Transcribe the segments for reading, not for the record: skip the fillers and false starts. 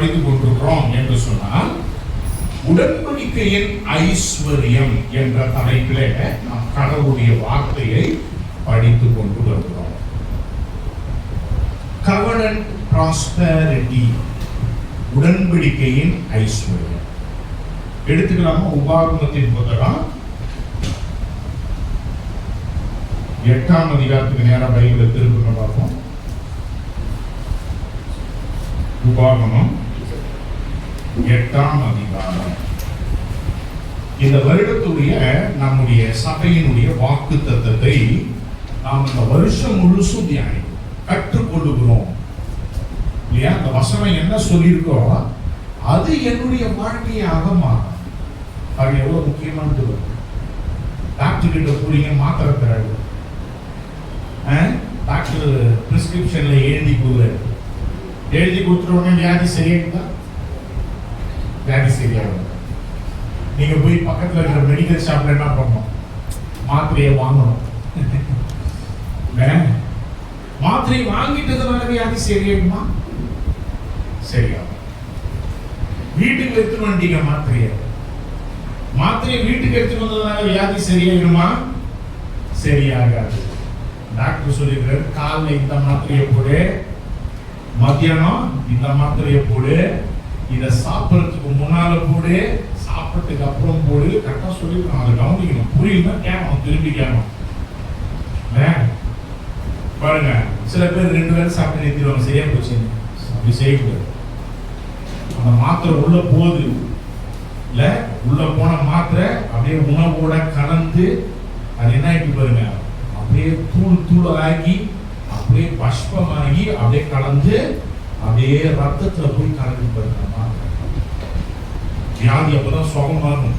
படித்துக் கொண்டிருக்கிறோம் என்று சொன்னால், உடன்படிக்கையின் ஐஸ்வர்யம் என்ற தலைப்பிலே நாம் கடவுளுடைய வார்த்தையை படித்துக் கொண்டு வருகிறோம். கவர்னன்ட் ப்ராஸ்பெரிட்டி, உடன்படிக்கையின் ஐஸ்வர்யம். எடுத்துக்கலாமா? உபாகமத்தின் புத்தகம் 8ஆம் அதிகாரத்துக்கு நேரம் பைபிளை திரும்ப பார்ப்போம். உபாகமம் 8ஆம் அதிகாரம். இந்த வருடத்துடைய நம்முடைய சபையினுடைய வாக்கு தத்தத்தை நாம் இந்த வருஷம் முழுசும் தியானிக்கிறோம், கற்றுக்கொள்ளுகிறோம் இல்லையா? அந்த வசனம் என்ன சொல்லியிருக்கோ அது என்னுடைய வாழ்க்கையாக மாறும். அது எவ்வளவு முக்கியமானது. டாக்டர் கிட்ட போறீங்க, மாத்திரை தராது, டாக்டர் பிரிஸ்கிரிப்ஷன்ல எழுதி கொடுத்துட்ட உடனே வியாதி சரியாயிட்டா? வியாதி சரியாகும். நீங்க போய் பக்கத்துல இருக்கிற மெடிக்கல் ஷாப்ல என்ன பண்ணணும்? மாத்திரையை வாங்கணும். மாத்திரை வாங்கிட்டதுனால வியாதி சரியாகுமா? சரியாகும். வீட்டுக்கு எடுத்துட்டு வந்துட்டீங்க மாத்திரையை வீட்டுக்கு எடுத்துட்டு வந்ததுனால வியாதி சரியாகுமா? சரியாகாது. டாக்டர் சொல்லிருக்காரு, காலைல இந்த மாத்திரையை போடு, மத்தியானம் இந்த மாத்திரையை போடு, இதை சாப்பிட்றதுக்கு முன்னால போடு, சாப்பிட்டதுக்கு அப்புறம் போடு. கரெக்டா சொல்லிருக்கோம். அதை கவனிக்கணும். புரியுதுன்னா கேட்கணும், திரும்பி கேட்கணும். பாருங்க, சில பேர் 2 வேளை சாப்பிட்டு நிறுத்திடுவாங்க, சரியா போச்சு. அப்படி செய்யக்கூடாது. அந்த மாத்திரை உள்ள போகுது இல்ல, உள்ள போன மாத்திரை அப்படியே உணவோட கலந்து அது என்ன ஆயிட்டு பாருங்க, அப்படியே தூளாகி அப்படியே பஷ்பமாகி அப்படியே கலந்து அப்படியே ரத்தத்துல போய் கலந்து பாருங்க. வியாதி அப்பதான் சுகமாகும்.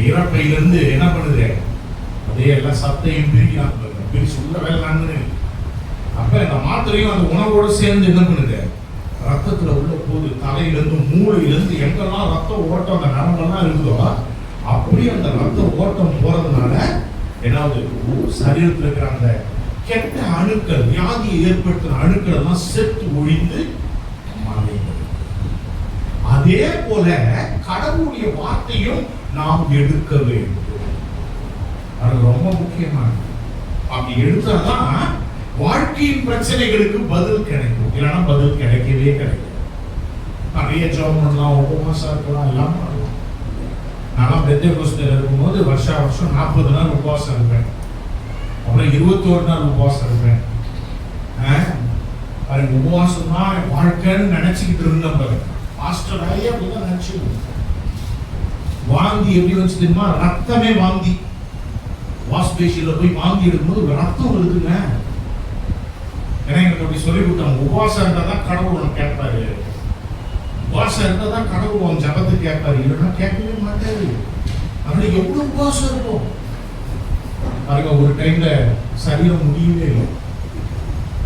இறப்பையிலிருந்து என்ன பண்ணுது, அதே எல்லாம் சத்தையும் பிரிக்கிறாங்க, பிரிச்சு உள்ள வேலை நடந்து. அப்ப இந்த மாத்திரையும் அந்த உணவோட சேர்ந்து என்ன பண்ணுது, ரத்தத்துல உள்ள போது. தலையிலிருந்து மூளையிலிருந்து எங்கெல்லாம் ரத்த ஓட்டம் அந்த நரம்பெல்லாம் இருக்குதோ அப்படியே அந்த ரத்த ஓட்டம் போறதுனால ஏதாவது சரீரத்தில் இருக்கிற அந்த கெட்ட அணுக்கள், வியாதியை ஏற்படுத்துற அணுக்கள் எல்லாம் செத்து ஒழிந்து மாறுகிறது. அதே போல கடவுளுடைய வார்த்தையும் நாம் எடுக்க வேண்டும். அது ரொம்ப முக்கியமானது. அப்படி எடுத்தாதான் வாழ்க்கையின் பிரச்சனைகளுக்கு பதில் கிடைக்கும். இல்லைன்னா பதில் கிடைக்கவே கிடைக்கும். நிறைய ஜெபம் பண்ணலாம், உபவாசம் இருக்கலாம், எல்லாம் பண்ணலாம். நான் பெந்தேகோஸ்தேல இருக்கும்போது வருஷம் 40 நாள் உபவாசம் இருப்பேன். அப்புறம் 21 நாள் உபவாசம் இருப்பேன். உபவாசம் தான் வாழ்க்கைன்னு நினைச்சுக்கிட்டு இருந்தேன். மாஸ்டர் ஆகிய அப்படிதான் நினைச்சுக்கணும். வாந்தி எப்படி வச்சு தெரியுமா? ரத்தமே வாந்தி. வாஷ் பேஷியல்ல போய் வாந்தி எடுக்கும்போது ரத்தம் வருதுங்க. ஏன்னா எங்களுக்கு அப்படி சொல்லி கொடுத்தாங்க, உபவாசம் இருந்தா தான் கடவுள் உனக்கு கேட்பாரு, உபவாசம் இருந்தா தான் கடவுள் உன் ஜபத்தை கேட்பாரு, இல்லைன்னா கேட்கவே மாட்டாரு. அப்படி எவ்வளவு உபவாசம் இருக்கும் பாருங்க. ஒரு டைம்ல சரீரம் முடியவே இல்லை.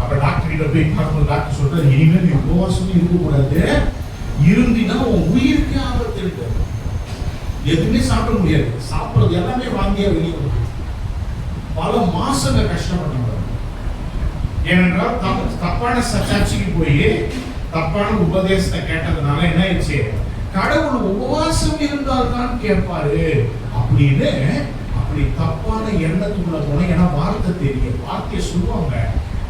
அப்ப டாக்டர் கிட்ட போய் பார்க்கும்போது டாக்டர் சொல்றாரு, இனிமேல் நீ உபவாசமே இருக்கக்கூடாது, இருந்தினா உன் உயிருக்கு ஆபத்து இருக்கு, எதுவுமே சாப்பிட முடியாது, சாப்பிடுறது எல்லாமே வாங்கியா வெளியே. பல மாசங்க கஷ்டப்பட்டாங்க. ஏனென்றால் தப்பான சர்ச்சைக்கு போய் தப்பான உபதேசத்தை கேட்டதுனால என்ன ஆயிடுச்சு, கடவுள் உபவாசம் இருந்தால் தான் கேட்பாரு அப்படின்னு அப்படி தப்பான எண்ணத்துக்குள்ள போன. ஏன்னா வார்த்தை தெரியும், வார்த்தையை சொல்லுவாங்க,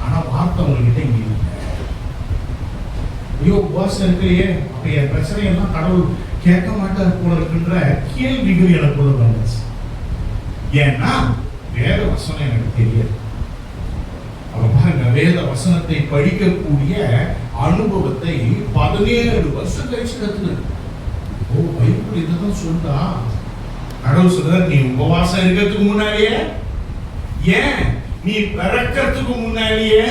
ஆனா வார்த்தை உங்ககிட்ட இங்க இல்லை. ஐயோ உபவாசம் இருக்கலையே, அப்ப என் பிரச்சனையெல்லாம் கடவுள் கேட்க மாட்டார் போல இருக்கின்ற கேள்விகள் எனக்குள்ள வந்துச்சு. ஏன்னா வேத வசனம் எனக்கு தெரியாது. வேத வசனத்தை படிக்கக்கூடிய அனுபவத்தை 17 வருஷம் கழிச்சு கத்துனேன். ஓ, பைபிள் இதுதான் சொல்றா. கடவுள் சொல்ற, நீ உபவாசம் இருக்கிறதுக்கு முன்னாடியே, ஏன் நீ பிறக்கிறதுக்கு முன்னாடியே,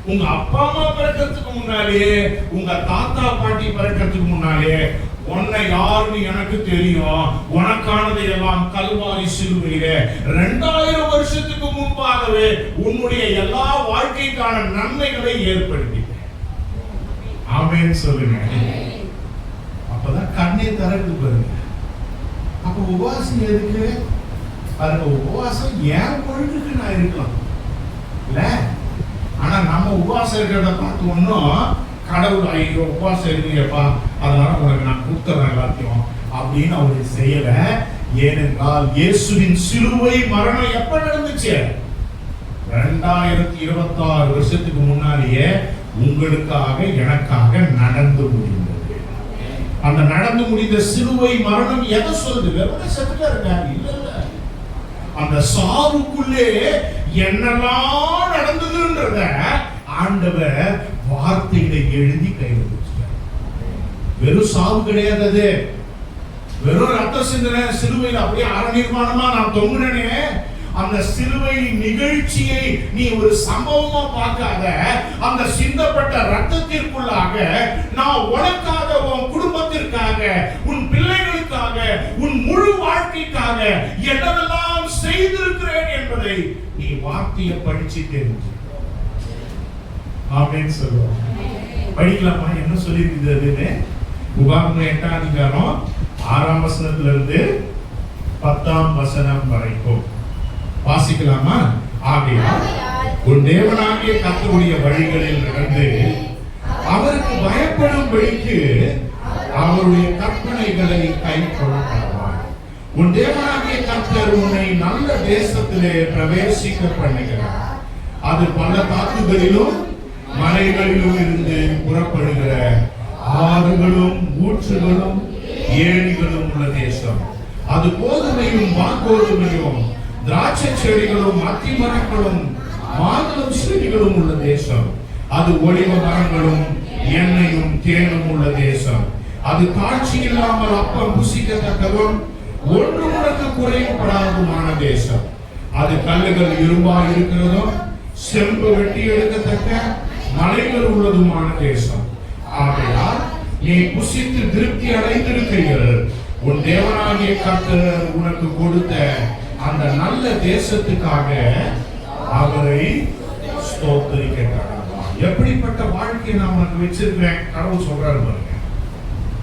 உங்க அப்பா அம்மா பிறக்கிறதுக்கு முன்னாடியே, உங்க தாத்தா பாட்டி பிறக்கிறதுக்கு முன்னாடியே உன்னை யாருன்னு எனக்கு தெரியும். உனக்கானதை எல்லாம் கல்வாரி சிலுவையிலே 2000 வருஷத்துக்கு முன்பாகவே உன்னுடைய எல்லா வாழ்க்கைக்கான நன்மைகளை ஏற்படுத்திட்டேன். ஆமென் சொல்லுங்க. அப்பதான் கண்ணே திறக்குது பாருங்க. அப்ப உபவாசம் எதுக்கு பாருங்க? உபவாசம் ஏன் பொழுதுக்கு நான் இருக்கலாம் இல்ல, ஆனா நம்ம உபவாசம் இருக்கிறத பார்த்து ஒன்னும் கடவுள் ஐயோ உபவாசம் இருந்தீங்கப்பா, அதனால உனக்கு நான் கொடுத்துறேன் எல்லாத்தையும் அப்படின்னு அவரு செய்யல. ஏனென்றால் இயேசுவின் சிலுவை மரணம் எப்ப நடந்துச்சு? 2026 வருஷத்துக்கு முன்னாடியே உங்களுக்காக எனக்காக நடந்து முடிந்தது. அந்த நடந்து முடிந்த சிலுவை மரணம் எதை சொல்லுது? வெறும் செத்துட்டா இருக்காரு இல்ல இல்ல, அந்த சாவுக்குள்ளே என்னெல்லாம் நடந்ததுன்றத ஆண்டவர் வார்த்தைகளை எழுதி கையில் வச்சுட்டார். வெறும் சாவு கிடையாது அது, வெறும் ரத்த சிந்தனை சிலுவையில் அப்படியே அறநிர்மாணமா நான் தொங்குனே. அந்த சிலுவை நிகழ்ச்சியை நீ ஒரு சம்பவமா பார்க்காத, அந்த சிந்தப்பட்ட ரத்தத்திற்குள்ளாக நான் உனக்காக, உன் குடும்பத்திற்காக, உன் பிள்ளைகளுக்காக, உன் முழு வாழ்க்கைக்காக என்னவெல்லாம் செய்திருக்கிறேன் என்பதை நீ வார்த்தையை படிச்சு தெரிஞ்சு. ஆமென் சொல்லுவோம். படிக்கலாமா? என்ன சொல்லியிருக்குது? உபாகமம் 8ஆம் அதிகாரம் 6ஆம் வசனத்திலிருந்து 10ஆம் வசனம் வரைக்கும் வாசிக்கலாமா? ஆகையால் உன் தேவனாகிய கர்த்தருடைய வழிகளில் நடந்து அவருக்கு பயப்படும்படிக்கு அவருடைய கற்பனைகளை கைக்கொள்ளப்படுவாய். உன் தேவனாகிய கர்த்தர் உன்னை நல்ல தேசத்திலே பிரவேசிக்க பண்ணுகிறார். அது பள்ளத்தாக்குகளிலும் மலைகளிலும் இருந்து புறப்படுகிற ஆறுகளும் ஊற்றுகளும் ஏரிகளும் உள்ள தேசம். அது கோதுமையும் வாங்கோதுமையும் திராட்சை செடிகளும் அத்தி மரங்களும் மாதுளம் செடிகளும் உள்ள தேசம். அது ஒலிவ மரங்களும் எண்ணெயும் தேனும் உள்ள தேசம். அது காட்சி இல்லாமல் அப்பம் புசிக்கத்தக்கதும் ஒன்று உனக்கு குறைவுபடாததுமான தேசம். அது கல்லுகள் இரும்பா இருக்கிறதும் செம்பு வெட்டி எடுக்கத்தக்க மலைகள் உள்ளதுமான தேசம். ஆகையால் நீ புசித்து திருப்தி அடைந்திருக்கிறீர்கள். உன் தேவனாகிய கர்த்தர் உனக்கு கொடுத்த அந்த நல்ல தேசத்துக்காக அவரை ஸ்தோத்திரிக்க. எப்படிப்பட்ட வாழ்க்கையை நான் உனக்கு வச்சிருக்கிறேன் கடவுள் சொல்றாரு பாருங்க.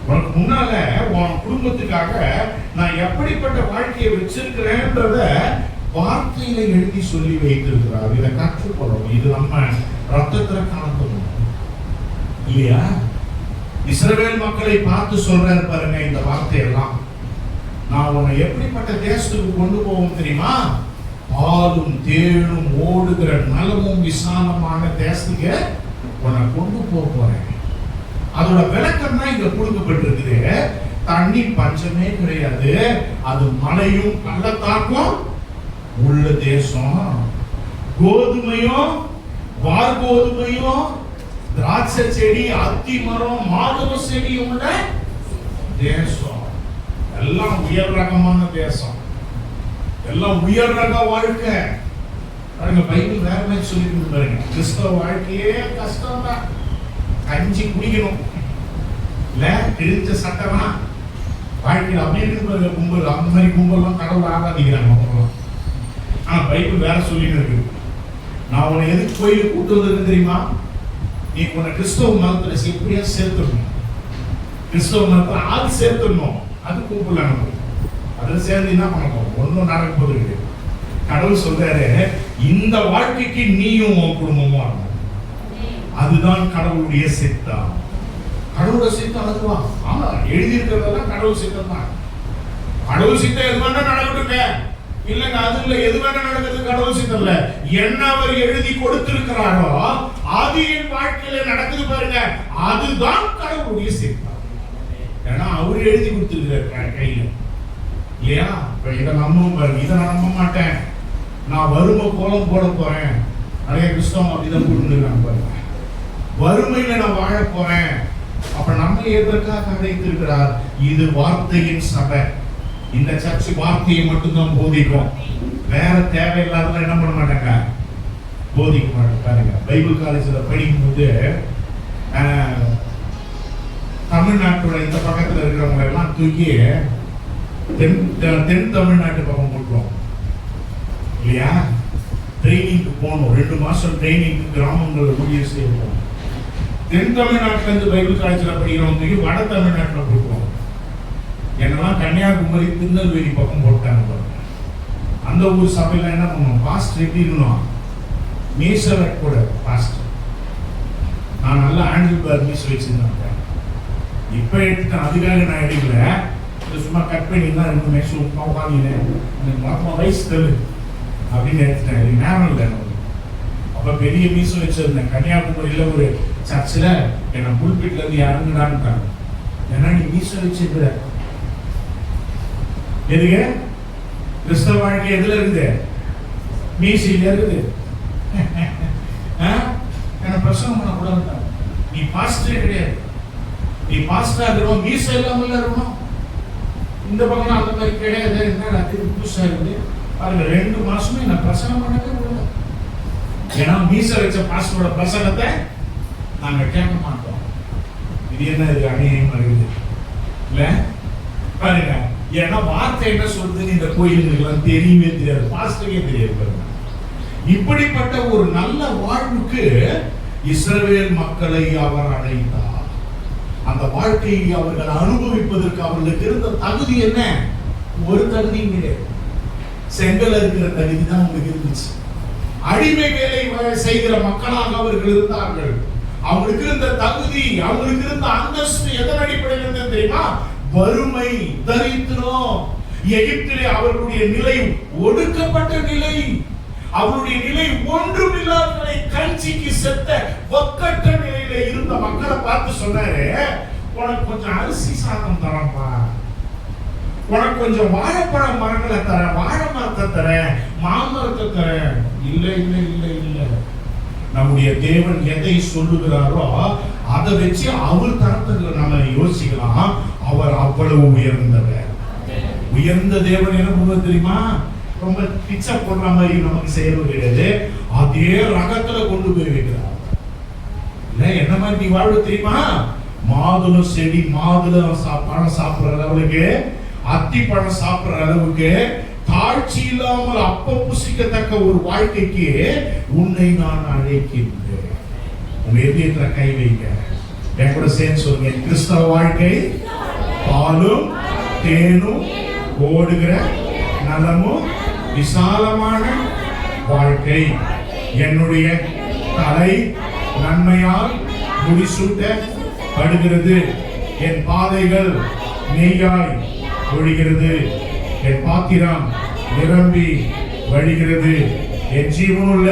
உனக்கு முன்னால உன் குடும்பத்துக்காக நான் எப்படிப்பட்ட வாழ்க்கையை வச்சிருக்கிறேன்றத வார்த்தையில எழுதி சொல்லி வைத்திருக்கிறார். இதை கற்றுக்கொள்ளணும். இது நம்ம ரத்தத்துல கலந்துக்கணும் இல்லையா? இஸ்ரவேல் மக்களை பார்த்து சொல்றாரு பாருங்க இந்த வார்த்தையெல்லாம். நான் உன்னை எப்படிப்பட்ட தேசத்துக்கு கொண்டு போவோம் தெரியுமா? பாலும் தேனும் ஓடுகிற நலமும் விசாலமான தேசத்துக்கு உன்னை கொண்டு போறேன். அதோட விளக்கம் தான் இங்க கொடுக்கப்பட்டிருக்குது. தண்ணி பஞ்சமே கிடையாது. அது மலையும் பள்ளத்தாக்கும் உள்ள தேசம். கோதுமையும் வார்கோதுமையும் திராட்சை செடி அத்தி மரம் மாதுளை செடி உள்ள தேசம். எல்லாம் உயர் ரகமான தேசம். எல்லாம் உயர் ரக வாழ்க்கை. பாருங்க பைபிள் வேற மாதிரி சொல்லிட்டு பாருங்க. கிறிஸ்தவ வாழ்க்கையே கஷ்டம் தான். கஞ்சி குடிக்கணும் இல்ல, கிழிச்ச சட்டமா வாழ்க்கையில் அப்படி இருக்கு கும்பல். அந்த மாதிரி கும்பல்லாம் கடவுள் ஆராதிக்கிறாங்க. ஆனா பைபிள் வேற சொல்லிட்டு இருக்கு. நான் உன்னை எதுக்கு கோயிலுக்கு கூட்டு வந்திருக்கு தெரியுமா? நீ உன்னை கிறிஸ்தவ மதத்துல எப்படியா சேர்த்துடணும். கிறிஸ்தவ மதத்துல ஆள் சேர்த்துடணும். அது கூப்பிடல நமக்கு. அதில் சேர்ந்து என்ன பண்ணணும்? ஒன்றும் நடக்க போகுது. கடவுள் சொல்றாரு இந்த வாழ்க்கைக்கு நீயும் உன் குடும்பமும் வரணும். அதுதான் கடவுளுடைய சித்தம். கடவுளுடைய சித்தம் அதுவா? ஆமா, எழுதி இருக்கிறதெல்லாம் கடவுள் சித்தம் தான். கடவுள் சித்தம் எது வேணா நடக்கட்டுங்க. இல்லங்க அது இல்ல, எது வேணா நடக்கிறது கடவுள் சித்தம் இல்ல. என்ன அவர் எழுதி கொடுத்திருக்கிறாரோ அது என் வாழ்க்கையில நடக்குது பாருங்க, அதுதான் கடவுளுடைய சித்தம். ஏன்னா அவர் எழுதி கொடுத்திருக்கிறார் கையில இல்லையா? இதை நம்ப பாருங்க. இதை நான் நம்ப மாட்டேன். நான் வறுமை கோலம் போட போறேன். நிறைய கிறிஸ்தவம் அப்படிதான் போட்டுருக்காங்க பாருங்க. வறுமையில நான் வாழ போறேன். அப்ப நம்ம எதற்காக அழைத்திருக்கிறார்? இது வார்த்தையின் சபை. இந்த சர்ச்சை வார்த்தையை மட்டும்தான் போதிக்கும். வேற தேவையில்லாத என்ன பண்ண மாட்டாங்க, போதிக்க மாட்டாங்க. பாருங்க பைபிள் காலேஜ்ல படிக்கும் போது தமிழ்நாட்டோட இந்த பக்கத்துல இருக்கிறவங்க எல்லாம் தூக்கி தென் தமிழ்நாட்டு பக்கம் போட்டுருவோம் இல்லையா? ட்ரைனிங்க்கு போகணும். 2 மாசம் ட்ரைனிங்க்கு கிராமங்களில் ஊழியர் செய்வோம். தென் தமிழ்நாட்டில இருந்து பைபிள் காலேஜ்ல படிக்கிறவங்க தூக்கி வட தமிழ்நாட்டில் போட்டுருவோம். என்னெல்லாம் கன்னியாகுமரி திருநெல்வேலி பக்கம் போட்டாங்க. அந்த ஊர் சபையில என்ன பண்ணுவோம்? பாஸ்டர் எப்படி இருக்கணும்? மீச வைக்க கூட பாஸ்டர். நான் நல்லா ஆண்டில் பார் மீஸ் வச்சிருந்தேன். இப்ப எடுத்துட்டேன், அதுக்காக நான் எடுக்கல. சும்மா கட் பண்ணி தான் இருக்குமே, சும்மா உட்காந்துனேன். இந்த வயசு தள்ளு அப்படின்னு எடுத்துட்டேன். நேரம் இல்லை. அப்ப பெரிய மீஸ் வச்சிருந்தேன். கன்னியாகுமரியில ஒரு சர்ச்சில் என்ன புல்பிட்ல இருந்து இறங்குடான்ட்டாங்க. ஏன்னா நீ மீச வச்சிருக்கிற எதுக்கு? கிறிஸ்தவ வாழ்க்கை எதுல இருக்குது? மீசையில இருக்குது. என்ன பிரசங்கம் பண்ண கூடாது. நீ பாஸ்டரே கிடையாது. நீ பாஸ்டரா இருக்கணும், மீசை இல்லாமல் இருக்கணும். இந்த பக்கம் அந்த மாதிரி கிடையாது. என்ன புதுசா இருக்குது பாருங்க. 2 மாசமே நான் பிரசங்கம் பண்ணவே கூடாது. ஏன்னா மீச வச்ச பாஸ்டரோட பிரசங்கத்தை நாங்க கேட்க மாட்டோம். இது என்ன, இது அநியாயமா இருக்குது இல்ல? பாருங்க, ஏன்னா வார்த்தை என்ன சொல்றதுன்னு இந்த கோயிலுக்கு தெரியவே தெரியாது, பாஸ்டருக்கே தெரியாது. பாருங்க, இப்படிப்பட்ட ஒரு நல்ல வாழ்வுக்கு இஸ்ரவேல் மக்களை அவர் அழைத்தார். அந்த வாழ்க்கையை அவர்கள் அனுபவிப்பதற்கு அவர்களுக்கு இருந்த தகுதி என்ன? ஒரு தகுதியும் கிடையாது. செங்கல் இருக்கிற தகுதி தான் அவங்களுக்கு இருந்துச்சு. அடிமை வேலை செய்கிற மக்களாக அவர்கள் இருந்தார்கள். அவங்களுக்கு இருந்த தகுதி, அவங்களுக்கு இருந்த அந்தஸ்து எதன் அடிப்படையில் இருந்தது தெரியுமா? வறுமை, தரித்திரம். எகிப்திலே அவர்களுடைய நிலை ஒடுக்கப்பட்ட நிலை. அவருடைய நிலை ஒன்றுமில்லாதவரை கஞ்சிக்கு செத்த ஒக்கட்ட நிலையில இருந்த மக்களை பார்த்து சொன்னாரு, உனக்கு கொஞ்சம் அரிசி சாதம் தரப்பா, உனக்கு கொஞ்சம் வாழைப்பழ மரங்களை தரேன், வாழை மரத்தை தரேன், மாமரத்தை தரேன். இல்ல இல்ல இல்ல இல்ல, நம்முடைய தேவன் எதை சொல்லுகிறாரோ அதை வச்சு அவர் தரத்துல நம்ம யோசிக்கலாம். அவர் அவ்வளவு உயர்ந்தவர். உயர்ந்த தேவன் என்ன பண்ணுவது தெரியுமா? ரொம்ப பிச்சை போடுற மாதிரி நமக்கு செய்யறது கிடையாது. அதே ரகத்துல கொண்டு போய் வைக்கிறார். இல்ல என்ன மாதிரி நீ வாழ்வு தெரியுமா? மாதுளம் செடி, மாதுளம் பழம் சாப்பிடுற அளவுக்கு, அத்தி பழம் சாப்பிடுற அளவுக்கு தாழ்ச்சி இல்லாமல் அப்ப புசிக்கத்தக்க ஒரு வாழ்க்கைக்கு உன்னை நான் அழைக்கின்றேன். உங்க இதயத்துல கை வைங்க, என் கூட சேர்ந்து சொல்லுங்க. கிறிஸ்தவ வாழ்க்கை பாலும் தேனும் ஓடுகிற நலமும் விசாலமான வாழ்க்கை. என்னுடைய தலை நன்மையால் முடிசூட்டப்படுகிறது. என் பாதைகள் நெய்யாய் ஒழிகிறது. என் பாத்திரம் நிரம்பி வழிகிறது. என் ஜீவனுள்ள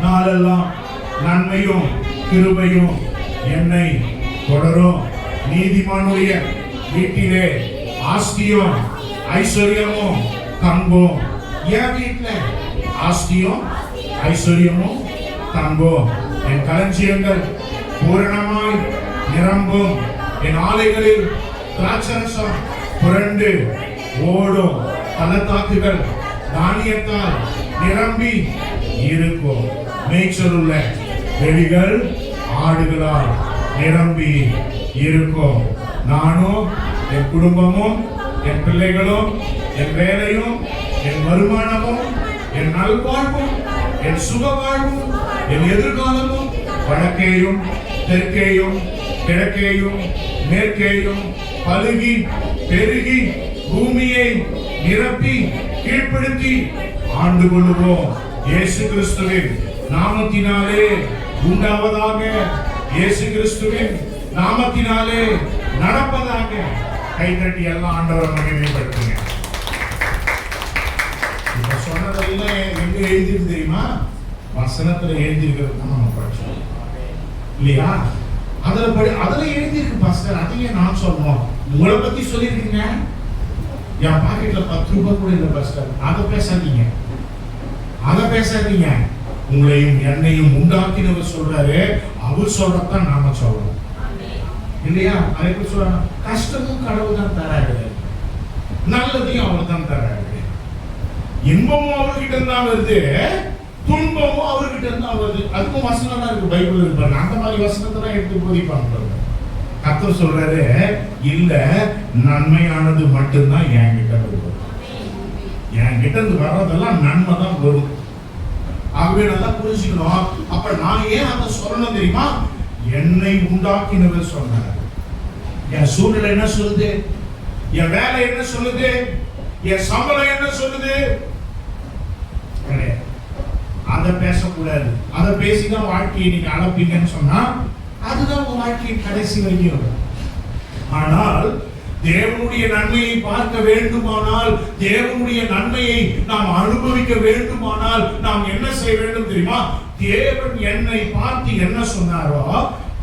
நாளெல்லாம் நன்மையும் கிருபையும் என்னை தொடரும். நீதிமானுடைய வீட்டிலே ஆஸ்தியும் ஐஸ்வர்யமும் தங்கும். என் வீட்டுல ஆஸ்தியும் ஐஸ்வர்யமும் தங்கும். என் களஞ்சியங்கள் பூரணமாய் நிரம்பும். என் ஆலைகளில் திராட்சரசம் புரண்டு ஓடும். பள்ளத்தாக்குகள் தானியத்தால் நிரம்பி இருக்கும். மேய்ச்சல் உள்ள வெளிகள் ஆடுகளால் நிரம்பி இருக்கும். நானும் என் குடும்பமும் என் பிள்ளைகளும் என் வேலையும் என் வருமானமும் என் நல்வாழ்வும் என் சுக வாழ்வும் என் எதிர்காலமும் வடக்கேயும் தெற்கேயும் கிழக்கேயும் மேற்கேயும் பலுகி பெருகி பூமியை நிரப்பி கீழ்ப்படுத்தி ஆண்டு கொள்ளுவோம். இயேசு கிறிஸ்துவின் நாமத்தினாலே உண்டாவதாக. இயேசு கிறிஸ்துவின் நாமத்தினாலே நடப்பதாக. கைதட்டி எல்லாம் ஆண்டவரை மகிமைப்படுத்துங்க. இப்ப சொன்னதெல்லாம் எங்க எழுதிருக்கு தெரியுமா? வசனத்துல எழுதியிருக்கிறது நம்ம படிச்சோம் இல்லையா? அதுல எழுதியிருக்கு பாஸ்டர். அதையே நான் சொல்லணும். உங்களை பத்தி சொல்லியிருக்கீங்க. என் பாக்கெட்ல 10 ரூபாய் கூட இல்லை பாஸ்டர். அதை பேசாதீங்க, அதை பேசாதீங்க. உங்களையும் என்னையும் உண்டாக்கினவர் சொல்றாரு. அவர் சொல்றதான் நாம சொல்லணும் இல்லையா? அதை சொல்றாங்க. கஷ்டமும் கடவுள் தான் தராரு, நல்லதையும் அவர் தான் தராரு. இன்பமும் அவர்கிட்ட தான் வருது, துன்பமும் அவர்கிட்ட தான் வருது. அதுக்கும் வசனம் தான் இருக்கு, பைபிள் இருப்பாங்க. அந்த மாதிரி வசனத்தை எடுத்து போதிப்பாங்க. கர்த்தர் சொல்றாரு, இல்ல நன்மையானது மட்டும்தான் என்கிட்ட வரும். என்கிட்ட இருந்து வர்றதெல்லாம் நன்மை தான் வரும். ஆகவே நல்லா புரிஞ்சுக்கணும். அப்ப நான் ஏன் அதை சொல்லணும் தெரியுமா? என்னை உண்டாக்கினவர் சொன்னார். என் சூழ்நிலை என்ன சொல்லுது? என் வேலை என்ன சொல்லுது? என் சம்பளம் என்ன சொல்லுது? அதை பேசக்கூடாது. அதை பேசிதான் வாழ்க்கையை நீங்க அழைப்பீங்கன்னு சொன்னா அதுதான் உங்க வாழ்க்கையின் கடைசி வரைக்கும். ஆனால் தேவனுடைய நன்மையை பார்க்க வேண்டுமானால், தேவனுடைய நன்மையை நாம் அனுபவிக்க வேண்டுமானால் நாம் என்ன செய்ய வேண்டும் தெரியுமா? தேவன் என்னை பார்த்து என்ன சொன்னாரோ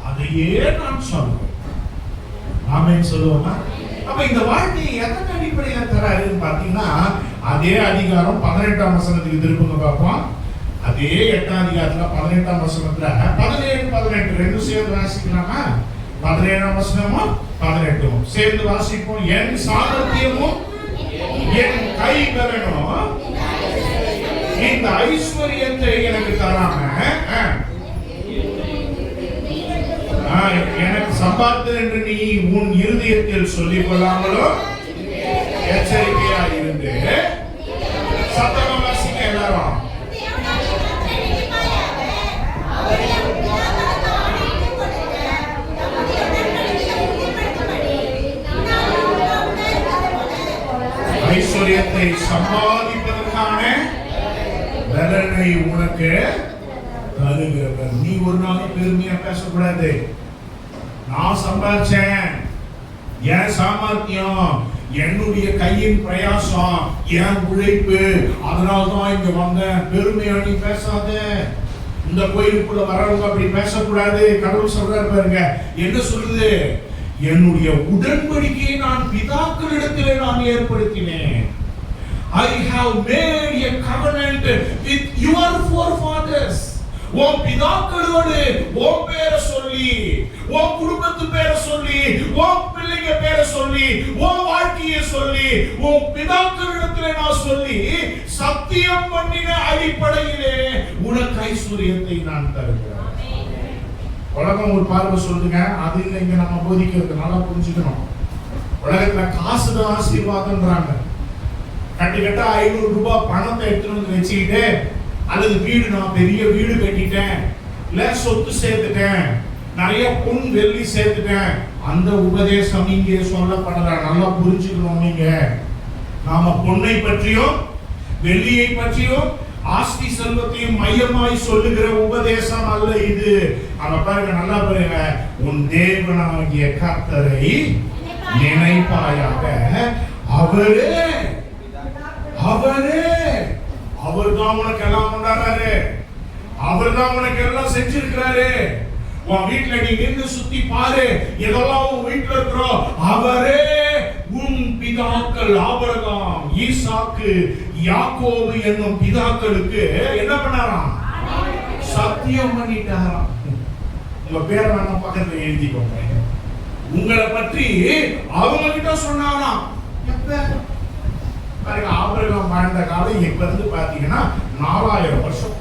அதையே நான் சொல்றேன். ஆமென் சொல்லுவோமா? அப்ப இந்த வாழ்க்கையை எதன் அடிப்படையில் தராருன்னு பாத்தீங்கன்னா, அதே அதிகாரம் 18ஆம் வசனத்துக்கு திருப்புங்க பார்ப்போம். அதே 8ஆம் அதிகாரத்துல 18ஆம் வசனத்துல 17, 18 ரெண்டும் சேர்ந்து வாசிக்கலாமா? 17ஆம் வசனமும் 18ம் சேர்ந்து வாசிப்போம். என் சாமர்த்தியமும் என் கை பலனும் இந்த ஐஸ்வர்யத்தை எனக்கு தராம எனக்கு சம்பாத்து என்று நீ உன் இருதயத்தில் சொல்லிக் கொள்ளாமலோ எச்சரிக்கையா இருந்து. சத்தமா வாசிங்க எல்லாரும். ஐஸ்வர்யத்தை சம்பாதிப்பதற்கான பலனை உனக்கு தருகிறவர். நீ ஒரு நாள் பெருமையா பேசக்கூடாது. நான் சம்பாதிச்சேன், என் சாமர்த்தியம், என்னுடைய கையின் பிரயாசம், என் உழைப்பு, அதனால்தான் இங்க வந்தேன். பெருமையா நீ பேசாத. இந்த கோயிலுக்குள்ள வரவங்க அப்படி பேசக்கூடாது. கடவுள் சொல்றாரு பாருங்க, என்ன சொல்லுது? என்னுடைய உடன்படிக்கையை நான் பிதாக்களிடத்திலே நான் ஏற்படுத்தினேன். I have made a covenant with your forefathers. உன் பிதாக்களோடு உன் பேரை சொல்லி, உன் குடும்பத்து பேரை சொல்லி, உன் பிள்ளைங்க பேரை சொல்லி, உன் வாழ்க்கையை சொல்லி, உன் பிதாக்களிடத்திலே நான் சொல்லி சத்தியம் பண்ணின அடிப்படையிலே உனக்கு ஐஸ்வர்யத்தை நான் தருகிறேன். உலகம் ஒரு பார்வை சொல்லுங்க, அது இல்லை இங்க நம்ம போதிக்கிறது. நல்லா புரிஞ்சுக்கணும். உலகத்துல காசு தான் ஆசீர்வாதம்ன்றாங்க. கட்டிக்கிட்ட 500 ரூபாய் பணத்தை எடுத்துட்டு வந்து வச்சுக்கிட்டு, அல்லது வீடு, நான் பெரிய வீடு கட்டிட்டேன், இல்ல சொத்து சேர்த்துட்டேன், நிறைய பொன் வெள்ளி சேர்த்துட்டேன், அந்த உபதேசம் இங்கே சொல்லப்படல. நல்லா புரிஞ்சுக்கணும். நீங்க நாம பொன்னை பற்றியும் வெள்ளியை பற்றியும் ஆஸ்தி செல்வத்தையும் மையமாய் சொல்லுகிற உபதேசம் அல்ல இது. அங்க பாருங்க, நல்லா பாருங்க. உன் தேவனாகிய கர்த்தரை நினைப்பாயாக. அவரே அவர்தான் உனக்கு எல்லாம் கொண்டாடுறாரு. அவர்தான் உனக்கு எல்லாம் செஞ்சிருக்கிறாரு. உன் வீட்டுல நீ நின்று சுத்தி பாரு, எதெல்லாம் உன் வீட்டுல இருக்கிறோம். அவரே உன் பிதாக்கள் ஆபிரகாம், ஈசாக்கு, யாக்கோபு என்னும் பிதாக்களுக்கு என்ன பண்ணாராம்? சத்தியம் பண்ணிட்டாராம். உங்க பேரை வேணா பக்கத்துல எழுதிக்கோங்க. உங்களை பற்றி அவங்க கிட்ட சொன்னாராம். ஆபிரகாம் வாழ்ந்த காலம் இப்ப இருந்து பாத்தீங்கன்னா 4000 வருஷம்.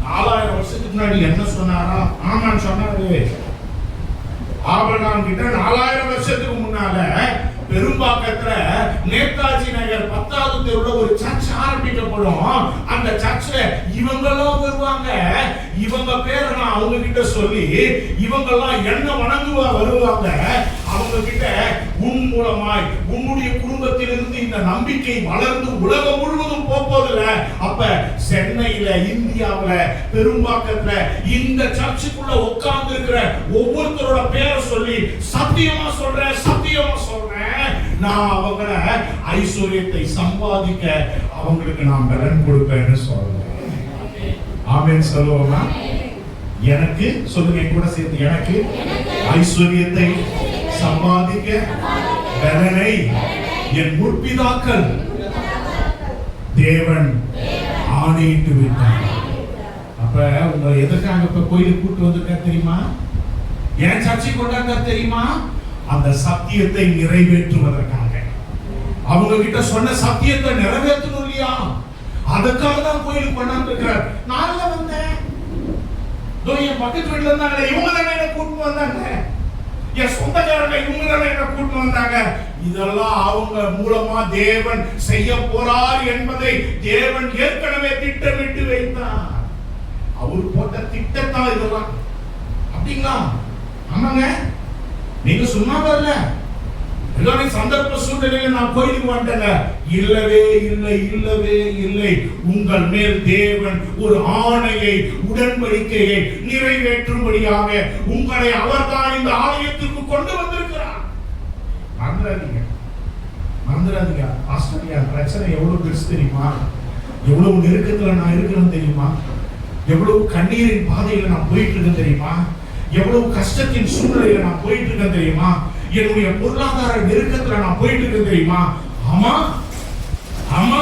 4000 வருஷத்துக்கு முன்னாடி என்ன சொன்னாரா? ஆமான்னு சொன்னாரு. ஆபிரகாம் கிட்ட 4000 வருஷத்துக்கு முன்னால பெரும்பாக்கத்துல நேதாஜி நகர் 10வது தெருவுல ஒரு சர்ச் ஆரம்பிக்கப்படும். அந்த சர்ச்ல இவங்கெல்லாம் வருவாங்க. இவங்க பேரை நான் அவங்க கிட்ட சொல்லி, இவங்கெல்லாம் என்ன வணங்குவா வருவாங்க. அவங்க கிட்ட உன் மூலமாய் உன்னுடைய குடும்பத்திலிருந்து இந்த நம்பிக்கை வளர்ந்து உலகம் முழுவதும் போவதில்ல. அப்ப சென்னையில, இந்தியாவுல, பெரும்பாக்கத்துல இந்த சர்ச்சுக்குள்ள உட்கார்ந்து இருக்கிற ஒவ்வொருத்தரோட பேரை சொல்லி சத்தியமா சொல்றேன், நான் அவங்கள ஐஸ்வர்யத்தை சம்பாதிக்க அவங்களுக்கு நான் பலன் கொடுப்பேன்னு சொல்றேன். ஆமென் சொல்லுவோமா? எனக்கு சொல்லுங்க கூட சேர்த்து, எனக்கு ஐஸ்வர்யத்தை சம்பாதிக்க பலனை என் முற்பிதாக்கள் தேவன் ஆணையிட்டு விட்டார். அப்ப உங்களை எதற்காக இப்ப கோயிலுக்கு கூட்டு வந்திருக்க தெரியுமா? ஏன் சர்ச்சை கொண்டாங்க தெரியுமா? அந்த சத்தியத்தை நிறைவேற்றுவதற்காக. அவங்க கிட்ட சொன்ன சத்தியத்தை நிறைவேற்றணும் இல்லையா? அதுக்காக தான் கோயிலுக்கு கொண்டாந்து இருக்கிறார். நான் வந்தேன், என் பக்கத்து வீட்டுல இருந்தாங்க, இவங்க தானே என்ன கூட்டு வந்தாங்க, என் சொந்தக்காரங்க இவங்க தானே என்ன கூட்டு வந்தாங்க. இதெல்லாம் அவங்க மூலமா தேவன் செய்ய போறார் என்பதை தேவன் ஏற்கனவே திட்டமிட்டு வைத்தார். அவர் போட்ட திட்டத்தான் இதெல்லாம். அப்படிங்களா? ஆமாங்க. நீங்க சும்மா வரல, எல்லாரும் சந்தர்ப்ப சூழ்நிலையில நான் கோயிலுக்கு வந்துட்டேங்க. இல்லவே இல்லை, இல்லவே இல்லை. உங்கள் மேல் தேவன் ஒரு ஆணையை, உடன்படிக்கையை நிறைவேற்றும்படியாக உங்களை அவர்தான் இந்த ஆலயத்துக்கு கொண்டு வந்திருக்கிறார். மறந்துடாதீங்க, மறந்துடாதீங்க. ஆஸ்திரேலியா பிரச்சனை எவ்வளவு பெருசு தெரியுமா? எவ்வளவு நெருக்கத்துல நான் இருக்கிறேன் தெரியுமா? எவ்வளவு கண்ணீரின் பாதையில நான் போயிட்டு இருக்கேன் தெரியுமா? எவ்வளவு கஷ்டத்தின் சூழ்நிலையில நான் போயிட்டு இருக்கேன் தெரியுமா? என்னுடைய பொருளாதார நெருக்கத்துல நான் போயிட்டு இருக்கேன் தெரியுமா? ஆமா ஆமா,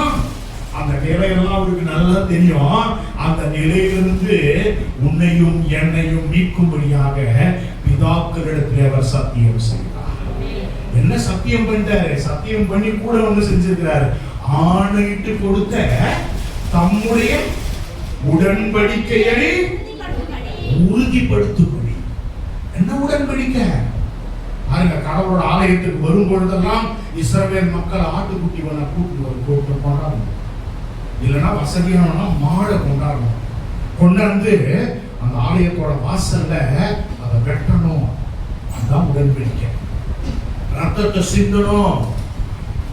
அந்த நிலையெல்லாம் அவருக்கு நல்லா தெரியும். அந்த நிலையிலிருந்து உன்னையும் என்னையும் மீட்கும்படியாக பிதாக்களிடத்தில் அவர் சத்தியம் செய்தார். என்ன சத்தியம் பண்ணிட்டாரு? சத்தியம் பண்ணி கூட ஒண்ணு செஞ்சிருக்கிறாரு. ஆணையிட்டு கொடுத்த தம்முடைய உடன்படிக்கையை உறுதிப்படுத்தும்படி. என்ன உடன்படிக்கை? பாருங்க, கடவுளோட ஆலயத்துக்கு வரும் பொழுதெல்லாம் இஸ்ரவேல் மக்கள் ஆட்டுக்குட்டி கூட்டு கொண்டாடணும். இல்லைன்னா வசதியான மாடை கொண்டாடணும். கொண்டாந்து அந்த ஆலயத்தோட வாசல்ல அதை வெட்டணும். அதுதான் உடன்படிக்கை. ரத்தத்தை சிந்தணும்.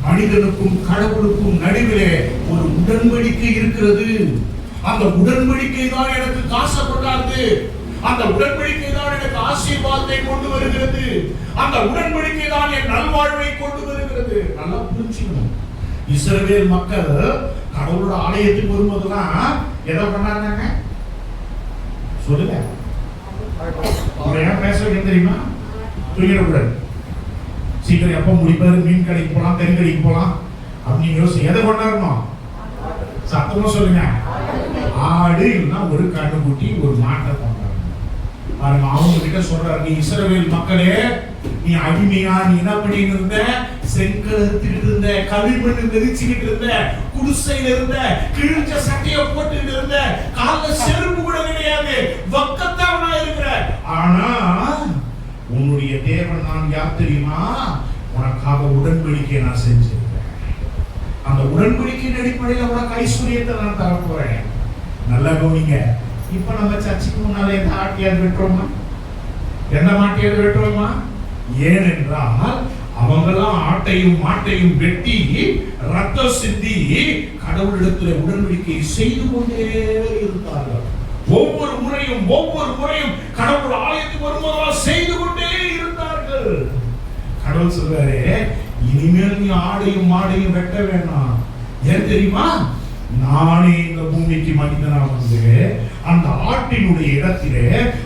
மனிதனுக்கும் கடவுளுக்கும் நடுவிலே ஒரு உடன்படிக்கை இருக்கிறது. அந்த உடன்படிக்கை தான் எனக்கு காசை கொண்டாடுது. அந்த உடன்படிக்கை தான் எனக்கு ஆசீர்வாதத்தை கொண்டு வருகிறது. அந்த உடன்படிக்கை தான் என் நல்வாழ்வை கொண்டு வருகிறது. நல்லா புரிஞ்சுக்கணும். இஸ்ரவேல் மக்கள் கடவுளோட ஆலயத்துக்கு வரும்போதெல்லாம் எதை பண்ணாங்க சொல்லுங்க. ஏன் பேச வைக்க தெரியுமா? தூங்கிடக்கூடாது. சீக்கிரம் எப்ப முடிப்பாரு, மீன் கடைக்கு போலாம், கறி கடைக்கு போலாம் அப்படின்னு யோசி. எதை கொண்டாடணும்? சத்தமா சொல்லுங்க. ஆடு இல்லைன்னா ஒரு கண்ணுக்குட்டி, ஒரு மாட்டை கொண்டாடணும். பாருங்க, அவங்க கிட்ட சொல்றாரு, நீ இஸ்ரவேல் மக்களே, நீ அடிமையா நீ என்ன பண்ணிட்டு இருந்த? செங்கல் எடுத்துக்கிட்டு இருந்த, களிமண் மிதிச்சுக்கிட்டு இருந்த, குடிசையில இருந்த, கிழிஞ்ச சட்டையை போட்டுக்கிட்டு இருந்த, கால்ல செருப்பு கூட கிடையாது, வக்கத்தவனா இருக்கிற. ஆனா உன்னுடைய தேவன் நான் யார் தெரியுமா? உனக்காக உடன்படிக்கை நான் செஞ்சிருக்கேன். அந்த உடன்படிக்கையின் அடிப்படையில் உனக்கு ஐஸ்வர்யத்தை நான் தர போறேன். நல்லா கவனிங்க. இப்ப நம்ம சர்ச்சுக்கு முன்னால எந்த ஆட்டியாவது வெட்டுறோமா? எந்த மாட்டியாவது வெட்டுறோமா? ஏனென்றால் அவங்கெல்லாம் ஆட்டையும் மாட்டையும் வெட்டி ரத்தம் சிந்தி கடவுளிடத்தில் உடன்படிக்கை செய்து கொண்டே இருந்தார்கள். ஒவ்வொரு முறையும் கடவுள் ஆலயத்துக்கு வரும்போது செய்து கொண்டே இருந்தார்கள். கடவுள் சொல்றாரு, இனிமேல் நீ ஆடையும் மாடையும் வெட்ட வேண்டாம். ஏன் தெரியுமா? நானே இந்த பூமிக்கு மனிதனா வந்து அந்த ஆட்டினுடைய இடத்திலே,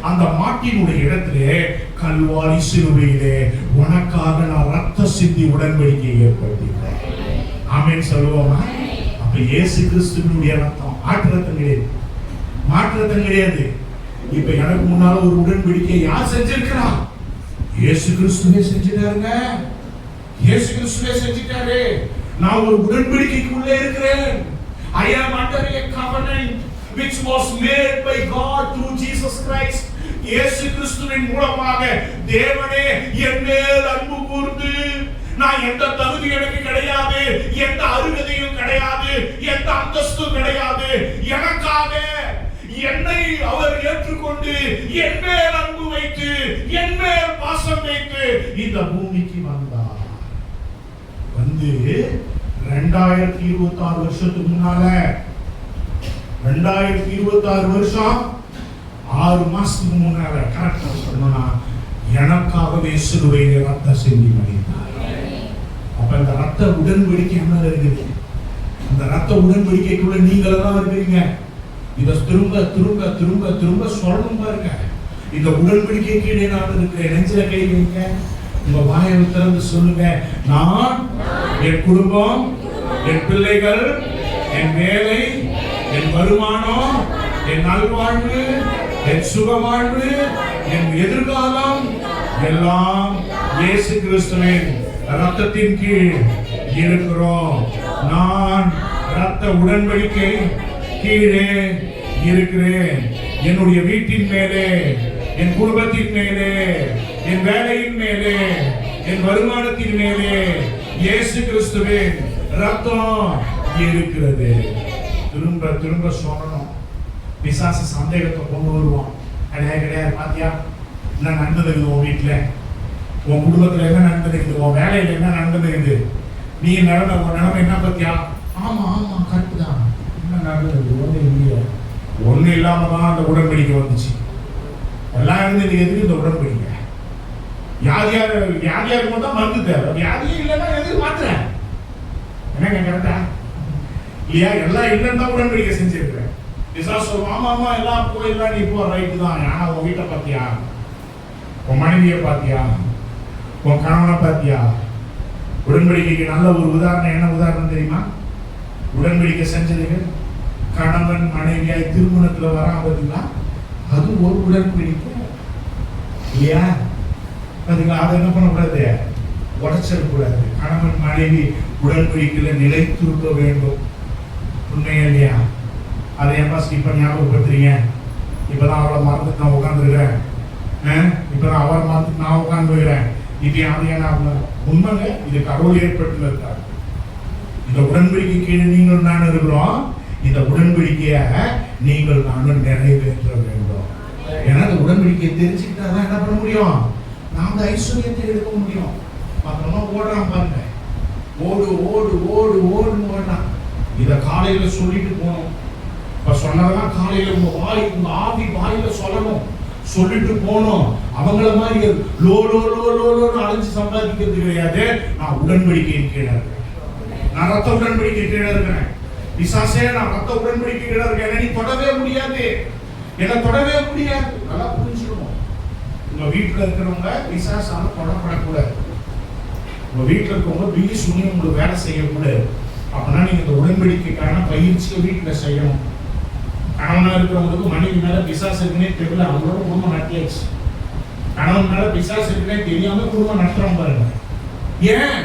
அந்த மாட்டினுடைய இடத்திலே, கல்வாரி சிலுவையிலே உனக்காக நான் ரத்த சிந்தி உடன்படிக்கையை ஏற்படுத்தினேன். ஆமென் சொல்லுவோமா? அப்ப இயேசு கிறிஸ்துவினுடைய ரத்தம் ஆட்டு ரத்தம் கிடையாது, மாட்டு ரத்தம் கிடையாது. இப்ப எனக்கு முன்னால ஒரு உடன்படிக்கை யார் செஞ்சிருக்கிறா? இயேசு கிறிஸ்துவே செஞ்சிட்டாருங்க. இயேசு கிறிஸ்துவே செஞ்சிட்டாரு. நான் ஒரு உடன்படிக்கைக்குள்ளே இருக்கிறேன். I am under a covenant which was made by God through Jesus Christ. இயேசு கிறிஸ்துவின் மூலமாக தேவனே என் மேல் அன்பு கூர்ந்து, நான் எந்த தகுதி எனக்கு கிடையாது, எந்த அருகதையும் கிடையாது, எந்த அந்தஸ்தும் கிடையாது, எனக்காக என்னை அவர் ஏற்றுக்கொண்டு என் மேல் அன்பு வைத்து, என் மேல் பாசம் வைத்து இந்த பூமிக்கு வந்தார். வந்து 2026 வருஷத்துக்கு முன்னால, 2026 வருஷம் 6 மாசத்துக்கு முன்னால கரெக்டா சொன்னா, எனக்காகவே சிலுவையிலே ரத்த சிந்தி மரித்தார். அப்ப இந்த ரத்த உடன்படிக்கை என்ன இருக்குது? இந்த ரத்த உடன்படிக்கைக்குள்ள நீங்க எல்லாம் இருக்கிறீங்க. இத திரும்ப திரும்ப திரும்ப திரும்ப சொல்லணும் பாருங்க. இந்த உடன்படிக்கை கீழே நான் இருக்கிறேன். நெஞ்சில கை வைங்க, உங்க வாயை திறந்து சொல்லுங்க, நான், என் குடும்பம், என் பிள்ளைகள், என் வேலை, என் வருமானம், என் நல்வாழ்வு, என் சுகவாழ்வு, என் எதிர்காலம் எல்லாம் இயேசு கிறிஸ்துவின் ரத்தத்தின் கீழ் இருக்கிறோம். நான் ரத்த உடன்படிக்கை கீழே இருக்கிறேன். என்னுடைய வீட்டின் மேலே, என் குடும்பத்தின் மேலே, என் வேலையின் மேலே, என் வருமானத்தின் மேலே இயேசு கிறிஸ்துவின் ரத்தம் இருக்கிறது. திரும்ப திரும்ப சொல்லணும். பிசாசு சந்தேகத்தை கொண்டு வருவான். கிடையாது கிடையாது, பாத்தியா என்ன நடந்தது உன் வீட்டுல? உன் குடும்பத்துல என்ன நடந்துருக்குது, உன் வேலையில என்ன நடந்துருக்குது, நீ நடந்த உன் நிலைமை என்ன பத்தியா? ஆமா ஆமா கரெக்ட் தான். என்ன நடந்தது? ஒண்ணு இல்லையா? ஒண்ணு இல்லாம தான் அந்த உடன்படிக்கை வந்துச்சு. எல்லாம் இருந்தது எதுக்கு இந்த உடன்படிக்கை? வியாதியா இருக்கும் தான் மருந்து தேவை. வியாதியே இல்லைன்னா எதுக்கு மாத்துறேன்? என்னங்க கரெக்டா இல்லையா? எல்லாம் இல்லைன்னு தான் உடன்படிக்கை செஞ்சிருக்கிறேன். சொல்லுவோம் ஆமா ஆமா எல்லாம் போயிடலாம், நீ போ, ரைட்டு தான். ஆனா உன் வீட்டை பாத்தியா, உன் மனைவியை பாத்தியா, உன் கணவனை பாத்தியா? உடன்படிக்கைக்கு நல்ல ஒரு உதாரணம். என்ன உதாரணம் தெரியுமா? உடன்படிக்கை செஞ்சதுக்கு கணவன் மனைவியாய் திருமணத்துல வராமதுங்களா, அது ஒரு உடன்படிக்கை இல்லையா? அதுங்களா அதை என்ன பண்ணக்கூடாது, உடைச்சிடக்கூடாது. கணவன் மனைவி உடன்படிக்கையில நிலைத்திருக்க வேண்டும். உண்மையா இல்லையா? அதை ஏன்பா இப்ப ஞாபகப்படுத்துறீங்க? இப்பதான் அவளை மறந்துட்டு நான் உட்காந்துருக்கிறேன், இப்பதான் அவரை மறந்துட்டு நான் உட்காந்துருக்கிறேன். இது யாரையான உண்மைங்க, இது கடவுள் ஏற்பட்டு இருக்காரு. இந்த உடன்படிக்கை கீழே நீங்கள் நான் இருக்கிறோம். இந்த உடன்படிக்கைய நீங்கள் நானும் நிறைவேற்ற வேண்டும். ஏன்னா இந்த உடன்படிக்கையை தெரிஞ்சுக்கிட்டா தான் என்ன பண்ண முடியும், நாம ஐஸ்வர்யத்தை எடுக்க முடியும். மற்றவங்க ஓடுறான் பாருங்க, ஓடு ஓடு ஓடு ஓடுன்னு ஓடுறான். இத காலையில சொல்லிட்டு போகணும். இப்ப சொன்னதெல்லாம் காலையில உங்க வாய், உங்க ஆவி வாயில சொல்லணும், சொல்லிட்டு போனோம். அவங்கள மாதிரி லோ லோ லோ லோ லோன்னு அழைச்சு சம்பாதிக்கிறது கிடையாது. நான் உடன்படிக்கையின் கீழே இருக்கிறேன், நான் ரத்த உடன்படிக்கை கீழே இருக்கிறேன். பிசாசே, நான் ரத்த உடன்படிக்கை கீழே இருக்கேன், நீ தொடவே முடியாது, என்ன தொடவே முடியாது. நல்லா புரிஞ்சுக்கணும். உங்க வீட்டுல இருக்கிறவங்க பிசாசால தொடப்படக்கூடாது. உங்க வீட்டுல இருக்கவங்க பில்லி சுனி உங்களுக்கு வேலை செய்யக்கூடாது. அப்படின்னா நீங்க இந்த உடன்படிக்கைக்கான பயிற்சியை வீட்டுல செய்யணும். கணவனா இருக்கிறவங்களுக்கு மனைவி மேல பிசாசு இருக்குன்னே தெரியல, அவங்களோட குடும்பம் நடத்தியாச்சு. கணவன் மேல பிசாசு இருக்குன்னே தெரியாம குடும்பம் நடத்துறோம் பாருங்க. ஏன்?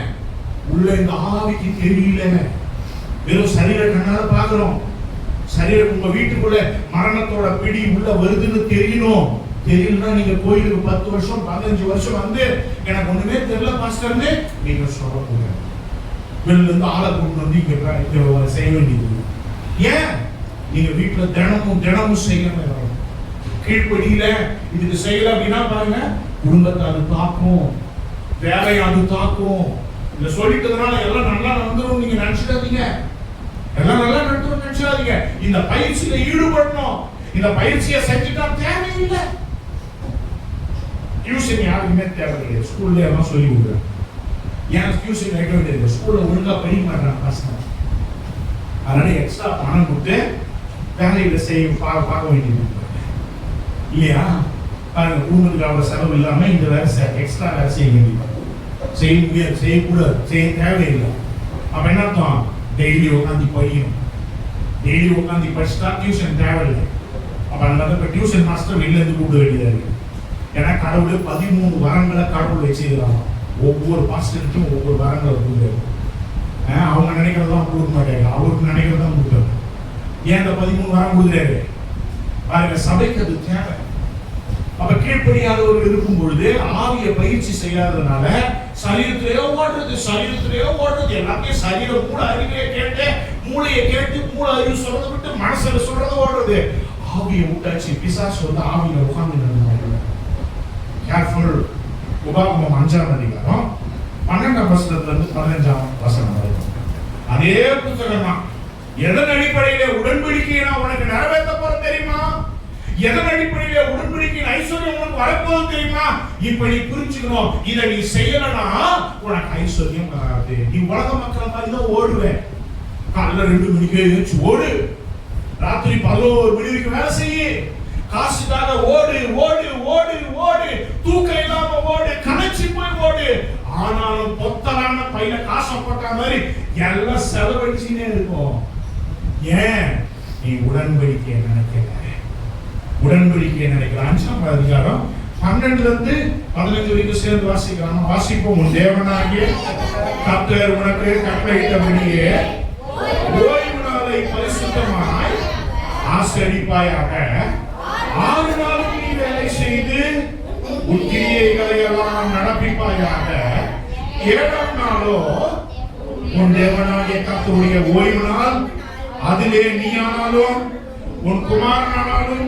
உள்ள இந்த ஆவிக்கு தெரியல, வெறும் சரீர கண்ணால பாக்குறோம். சரீரம் உங்க வீட்டுக்குள்ள மரணத்தோட பிடி உள்ள வருதுன்னு தெரியணும். தெரியலன்னா நீங்க கோயிலுக்கு 10 வருஷம் 15 வருஷம் வந்து எனக்கு ஒண்ணுமே தெரியல பாஸ்டர்னு நீங்க சொல்லக்கூடாது. வெளில இருந்து ஆளை கொண்டு வந்து இங்க செய்ய வேண்டியது. ஏன்? நீங்க வீட்டுல தினமும் செய்யணும். கீழ்ப்படியில இதுக்கு செய்யல அப்படின்னா பாருங்க, குடும்பத்தை அது தாக்கும், வேலையை அது தாக்கும். இத சொல்லிட்டதுனால எல்லாம் நல்லா நடந்துரும் நீங்க நினைச்சிடாதீங்க. எல்லாம் நல்லா நடந்துரும் நினைச்சிடாதீங்க. இந்த பயிற்சியில ஈடுபடணும். இந்த பயிற்சியை செஞ்சுட்டா தேவையில்லை. டியூஷன் யாருக்குமே தேவையில்லை. ஸ்கூல்ல எல்லாம் சொல்லி கொடுக்குறேன். ஏன் டியூஷன் வைக்க வேண்டியது? ஸ்கூல்ல ஒழுங்கா படிக்க மாட்டாங்க பசங்க. அதனால எக்ஸ்ட்ரா பணம் கொடுத்து வேலையில செய்ய பார்க்க வேண்டியது இல்லையா? பாருங்க, குடும்பத்துக்கு அவ்வளவு செலவு இல்லாம இந்த வேலை எக்ஸ்ட்ரா வேலை செய்ய வேண்டியது. செய்யக்கூடாது, செய்ய தேவையில்லை. அப்ப என்ன அர்த்தம்? டெய்லி உட்காந்து படிக்கணும். டெய்லி உட்காந்து படிச்சுட்டா டியூஷன் தேவையில்லை. அப்ப அந்த டியூஷன் மாஸ்டர் வெளில இருந்து கூப்பிட வேண்டியதா இருக்கு. ஏன்னா கடவுள் 13 வரங்களை கடவுள் வச்சுக்கிறாங்க. ஒவ்வொரு பாஸ்டருக்கும் ஒவ்வொரு வரங்களை கொடுக்குறாரு. அவங்க நினைக்கிறதான் கொடுக்க மாட்டாங்க, அவருக்கு நினைக்கிறதான் கொடுக்குறாரு. ஏன் இந்த 13 வரம் கொடுக்குறாரு பாருங்க, சபைக்கு அது தேவை. அப்ப கீழ்ப்படியாதவர்கள் இருக்கும் பொழுது ஆவிய பயிற்சி செய்யாததுனால சரீரத்திலேயோ ஓடுறது எல்லாத்தையும் சரீரம் மூளை அறிவையை கேட்டு, மூளையை கேட்டு, மூளை அறிவு சொல்றதை விட்டு மனசுல சொல்றதை ஓடுறது. ஆவியை விட்டாச்சு. பிசாசு வந்து ஆவியில உட்கார்ந்து கேர்ஃபுல். உபாகமம் 5ஆம் அதிகாரம் 12ஆம் வசனத்துல இருந்து 15ஆம் வசனம் வரைக்கும் அதே புத்தகம் தான். எதன் அடிப்படையில உடன்படிக்கையை நான் உனக்கு நிறைவேற்ற போறேன் தெரியுமா? எதன் அடிப்படையில உடன்படிக்கையின் ஐஸ்வர்யம் உனக்கு வரப்போகுது தெரியுமா? இப்ப நீ புரிஞ்சுக்கணும். இதை நீ செய்யலனா உனக்கு ஐஸ்வர்யம் வராது. நீ உலக மக்கள் மாதிரி தான் ஓடுவேன். காலைல 2 மணிக்கு எழுந்துச்சு ஓடு, ராத்திரி 11 மணி வரைக்கும் வேலை செய்ய, காசுக்காக ஓடு ஓடு ஓடு ஓடு, தூக்கம் இல்லாம ஓடு, கணச்சி போய் ஓடு. ஆனாலும் பொத்தலான பையில காசை போட்ட மாதிரி எல்லாம் செலவழிச்சுனே இருக்கும். ஏன்? நீ உடன்படிக்கையை நினைக்கிற. 5ஆம் அதிகாரம் 12ல இருந்து 15 வரைக்கும் சேர்ந்து வாசிக்கலாம். வாசிப்போம். உன் தேவனாகிய கர்த்தர் உனக்கு கட்டளையிட்டபடியே ஓய்வு நாளை பரிசுத்தமாய் ஆசரிப்பாயாக. 6 நாளும் நீ வேலை செய்து உன் கிரியைகளை எல்லாம் நடப்பிப்பாயாக. 7ஆம் நாளோ உன் தேவனாகிய கர்த்தருடைய ஓய்வு நாள். அதிலே நீ ஆனாலும், உன் குமாரனானாலும்,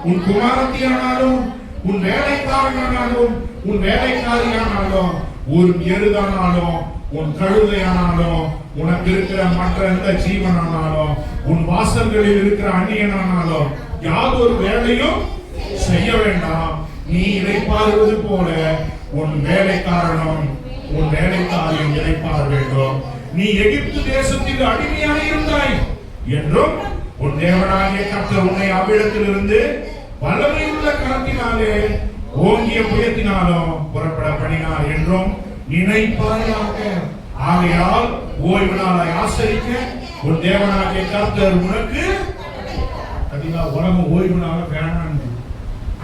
உன் குமாரத்தியானாலும், உன் வேலைக்காரனானாலும் உன் வேலைக்காரியானாலும் ஒரு எருதானாலும் உன் கழுதையானாலும் உனக்கு இருக்கிற மற்ற எந்த ஜீவனானாலும் உன் வாசல்களில் இருக்கிற அந்நியனானாலும் யாதொரு வேலையும் செய்ய வேண்டாம். நீ இளைப்பாறுவது போல உன் வேலைக்காரனும் உன் வேலைக்காரியும் இளைப்பாற வேண்டும். நீ எகிப்து தேசத்தில் அடிமையாக இருந்தாய் என்றும் உன் தேவனாகிய கர்த்தர் உன்னை அவ்விடத்திலிருந்து வல்லமையுள்ள கரத்தினாலே ஓங்கிய புயத்தினாலும் புறப்பட பண்ணினார் என்றும் நினைப்பாயாக. ஆகையால் ஓய்வு நாளை ஆசரிக்க உன் தேவனாகிய கர்த்தர் உனக்கு உலகம் ஓய்வு நாள வேணாம்.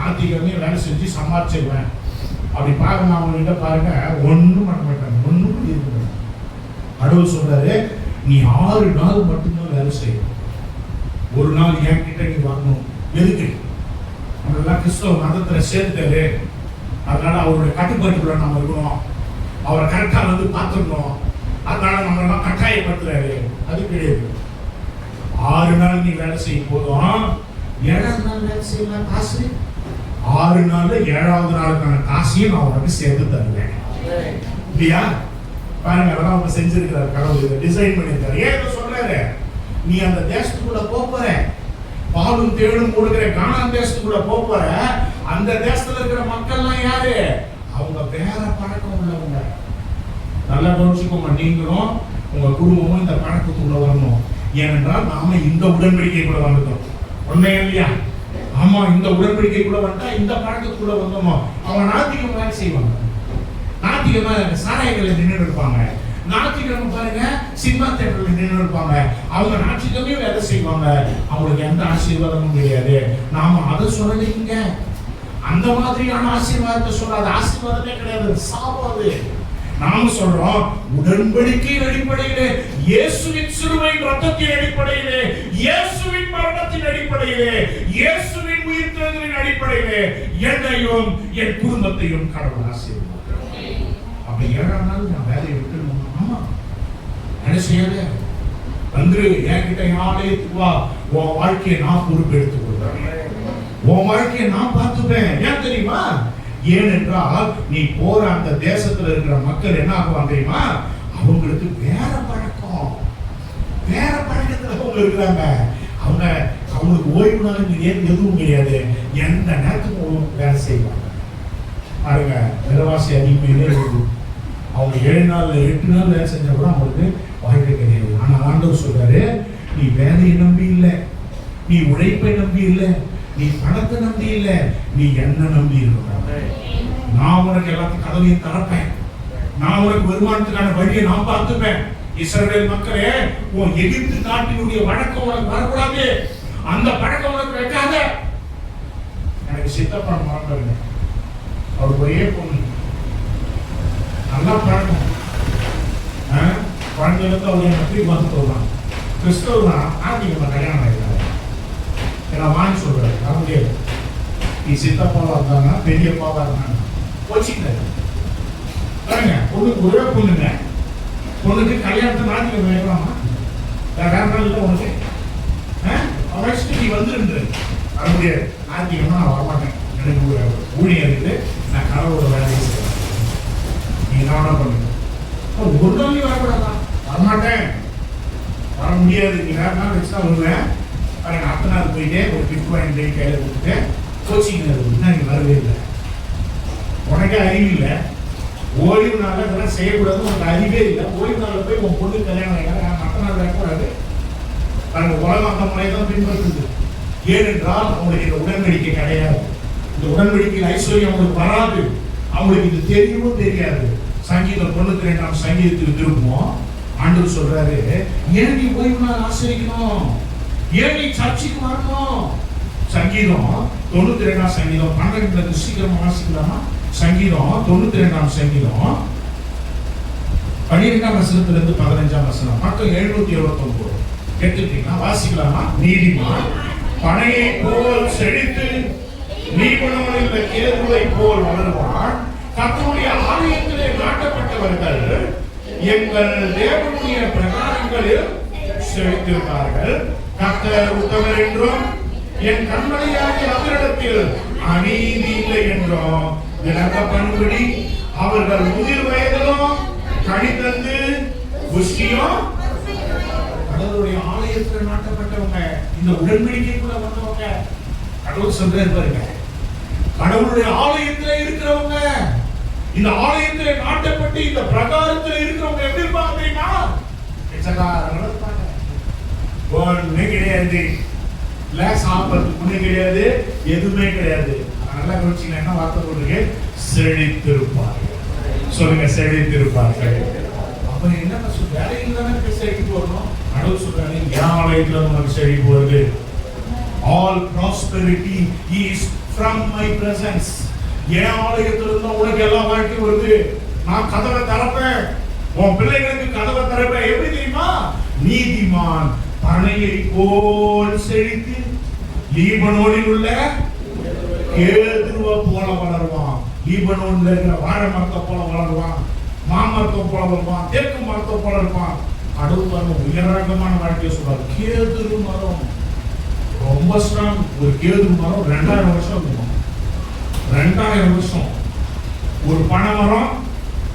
ஆத்திகமே வேலை செஞ்சு சமாளிச்சிருவேன் அப்படி பார்க்க அவங்க பாருங்க, ஒன்னும் பண்ண மாட்டாங்க, ஒன்னும் இருக்க. கடவுள் சொல்றாரு, நீ 6 நாள் மட்டும்தான் வேலை செய்யணும். ஒரு நாள் என் கிட்ட நீ வரணும். எதுக்கு? நம்மளெல்லாம் கிறிஸ்தவ மதத்துல சேர்த்தாரு, அதனால அவருடைய கட்டுப்பாட்டுக்குள்ள நம்ம இருக்கணும், அவரை கரெக்டா வந்து பார்த்துடணும், அதனால நம்ம எல்லாம் கட்டாயப்படுத்துறாரு. அது கிடையாது. 6 நாள் நீ வேலை செய்யும் போதும் 7ஆவது நாள் வேலை செய்யலாம் காசு. 6 நாள்ல 7ஆவது நாளுக்கான காசையும் நான் உனக்கு சேர்த்து தருவேன். இல்லையா? பாருங்க, அதெல்லாம் அவங்க செஞ்சிருக்கிறார். கடவுள் இதை டிசைன் பண்ணியிருக்காரு. ஏன் சொல்றாரு? நீ அந்த தேசத்துக்குள்ள போற, பாலும் தேடும் கொடுக்கிற கானான் தேசத்துக்குள்ள போற. அந்த தேசத்துல இருக்கிற மக்கள்லாம் யாரு? அவங்க வேற பழக்கம் உள்ளவங்க. நல்லா கவனிச்சுக்கோங்க. நீங்களும் உங்க குடும்பமும் இந்த பழக்கத்துக்குள்ள வரணும். ஏனென்றால் நாம இந்த உடன்படிக்கைக்குள்ள வந்துட்டோம். உண்மையா இல்லையா? ஆமா, இந்த உடன்படிக்கைக்குள்ள வந்தா இந்த பழக்கத்துக்குள்ள வந்தோமோ. அவங்க ஞாயிற்றுக்கிழமை வேலை செய்வாங்க, ஞாயிற்றுக்கிழமை சாராயங்களை நின்று இருப்பாங்க, ஞாயிற்றுக்கிழமை பாருங்க சினிமா தியேட்டர்ல நின்று இருப்பாங்க. அவங்க ஞாயிற்றுக்கிழமையும் வேலை செய்வாங்க. அவங்களுக்கு எந்த ஆசீர்வாதமும் கிடையாது. நாம அதை சொல்லலைங்க. அந்த மாதிரியான ஆசீர்வாதத்தை சொல்லாத. ஆசீர்வாதமே கிடையாது, சாப்பாடு. நாம சொல்றோம் உடன்படிக்கையின் அடிப்படையிலே, இயேசுவின் சிலுவையின் ரத்தத்தின் அடிப்படையிலே, இயேசுவின் மரணத்தின் அடிப்படையிலே, இயேசுவின் உயிர்த்தெழுதலின் அடிப்படையிலே என்னையும் என் குடும்பத்தையும் கடவுள் ஆசீர்வதிப்பார். அப்படி 7ஆம் நாள் நான் வேலையை விட்டு வேலை செய்யாத வந்து என்கிட்ட ஆலயத்துக்கு வா, உன் வாழ்க்கையை நான் பொறுப்பு எடுத்துக் கொள்றேன், உன் வாழ்க்கையை நான் பார்த்துப்பேன். ஏன் தெரியுமா? ஏனென்றால் நீ போற அந்த தேசத்துல இருக்கிற மக்கள் என்ன ஆகுவாங்க தெரியுமா? அவங்களுக்கு வேற பழக்கம், வேற பழக்கத்துல அவங்க இருக்கிறாங்க. அவங்களுக்கு ஓய்வு நாள் எதுவும் கிடையாது. எந்த நேரத்துக்கும் வேலை செய்வாங்க. பாருங்க, விலைவாசி அதிகமே இருக்கு. அவங்க 7 நாள் 8 நாள் வேலை செஞ்சா கூட அவங்களுக்கு வாழ்க்கை கிடையாது. ஆனா ஆண்டவர் சொல்றாரு, நீ வேலையை நம்பி இல்லை, நீ உழைப்பை நம்பி இல்லை, நீ பணத்தை நம்பி இல்லை, நீ என்ன நம்பி இருக்க. நான் உனக்கு எல்லாத்தையும் கதவையும் திறப்பேன், நான் உனக்கு வருமானத்துக்கான வழியை நான் பார்த்துப்பேன். இஸ்ரவேல் மக்களே, உன் எகிப்து நாட்டினுடைய வழக்கம் உனக்கு வரக்கூடாது, அந்த பழக்கம் உனக்கு வைக்காத. எனக்கு சித்தப்பா மறந்துருங்க, அவருக்கு ஒரே பொண்ணு, நல்லா பழக்கம். குழந்தைகளுக்கு அவருடைய நன்றி மருத்துவம் கிறிஸ்தவ ஆண்டிக்கு கல்யாணம் ஆகிட்டாங்க. ஏன்னா வாங்கி சொல்றாரு, வர முடியாது. நீ சித்தப்பாவா இருந்தாங்க, பெரியப்பாவா இருந்தாங்க, போச்சுக்கிறாரு. பாருங்க, பொண்ணுக்கு ஒரே பொண்ணுங்க, பொண்ணுக்கு கல்யாணத்தை நாட்டுக்கு வைக்கலாமா? வேற நாள் இல்லை உனக்கு. அவருக்கு நீ வந்துருந்து வர முடியாது. நாட்டிக்கமா நான் வரமாட்டேன், எனக்கு ஊழியம் இருக்குது, நான் கடவுளோட வேலையை செய்வேன், நீ கவனம் பண்ணுங்க. ஒரு நாள் நீ வரக்கூடாதான்? வரமாட்டேன், வர முடியாது. நீ வேற நாள் வச்சுதான் வருவேன். பாருங்க, அடுத்த நாள் போயிட்டே ஒரு கிஃப்ட் வாங்கி கையில கொடுத்துட்டு கோச்சிங் நீ வரவே இல்லை. உனக்கே அறிவு இல்லை, ஓய்வு நாள் இதெல்லாம் செய்யக்கூடாது, உனக்கு அறிவே இல்லை. ஓய்வு நாளில் போய் உன் பொண்ணு கல்யாணம் ஆகினா மற்ற நாள் வரக்கூடாது. பாருங்க, உலகம் அந்த முறையை தான் பின்பற்றுது. ஏனென்றால் அவங்களுக்கு இந்த உடன்படிக்கை கிடையாது. இந்த உடன்படிக்கையில் ஐஸ்வர்யம் அவங்களுக்கு வராது, அவங்களுக்கு இது தெரியவும் தெரியாது. சங்கீதம் 92ஆம் சங்கீதத்துக்கு திரும்புவோம். ஆண்டவர் சொல்றாரு, ஏன் நீ ஓய்வு நாள் ஆசிரியக்கணும், ஏன் நீ சர்ச்சைக்கு வரணும்? சங்கீதம் 92ஆம் சங்கீதம் 12 சீக்கிரமா வாசிக்கலாமா? சங்கீதம் 92ஆம் சங்கீதம் 12ஆம் வசனத்திலிருந்து 15ஆம் வசனம், பக்கம் 779. கேட்டுட்டீங்களா? வாசிக்கலாமா? நீதிமான் பனையை போல் செழித்து நீபனோனில் கேதுவை போல் வளருவான். கர்த்தருடைய ஆலயத்திலே நாட்டப்பட்டவர்கள் எங்கள் தேவனுடைய பிரகாரங்களில் செழித்திருந்தார்கள். கர்த்தர் உத்தமர் என்றும் என் கண்மணியாகிய அவரிடத்தில் அநீதி இல்லை என்றும் விளங்க பண்ணும்படி அவர்கள் முதிர் வயதிலும் கனிதந்து புஷ்டியும் கடவுளுடைய ஆலயத்தில் நாட்டப்பட்டவங்க, இந்த உடன்படிக்கைக்குள்ள வந்தவங்க. கடவுள் சொல்றாரு பாருங்க, கடவுளுடைய ஆலயத்தில் இருக்கிறவங்க, இந்த ஆலயத்தில் நாட்டப்பட்டு இந்த பிரகாரத்தில் இருக்கிறவங்க எப்படி இருப்பாங்க தெரியுமா? பிச்சைக்காரங்களா இருப்பாங்க. ஒண்ணு கிடையாது, சாப்பிட்றதுக்கு ஒண்ணு கிடையாது, எதுவுமே கிடையாது. நல்லா கவனிச்சீங்கன்னா என்ன வார்த்தை போட்டுருக்கு? செழித்திருப்பார்கள். சொல்லுங்க, செழித்திருப்பார்கள். அப்ப என்ன வேலையில் தானே செழிப்பு வரணும். கடவுள் சொல்றாரு, என் ஆலயத்துல உனக்கு செழிப்பு வருது. All prosperity is from my presence. என் ஆலயத்துல இருந்து உனக்கு எல்லா வாழ்க்கையும் வருது. நான் கதவை திறப்பேன், உன் பிள்ளைகளுக்கு கதவை திறப்பேன். எப்படி தெரியுமா? நீதிமான் பனையை போல் செழித்து லீபனோனில் உள்ள கேதுருவை போல வளருவான். லீபனோன்ல இருக்கிற வாழை மரத்தை போல வளருவான், மாமரத்தை போல வருவான், தேக்கு மரத்தை போல இருப்பான். கடவுள் உயரகமான வாழ்க்கையை சொல்றாரு. கேதுரு மரம் ரொம்ப ஸ்ட்ராங். ஒரு கேதுரு மரம் 2000 வருஷம் இருக்கும். 2000 வருஷம். ஒரு பனை மரம்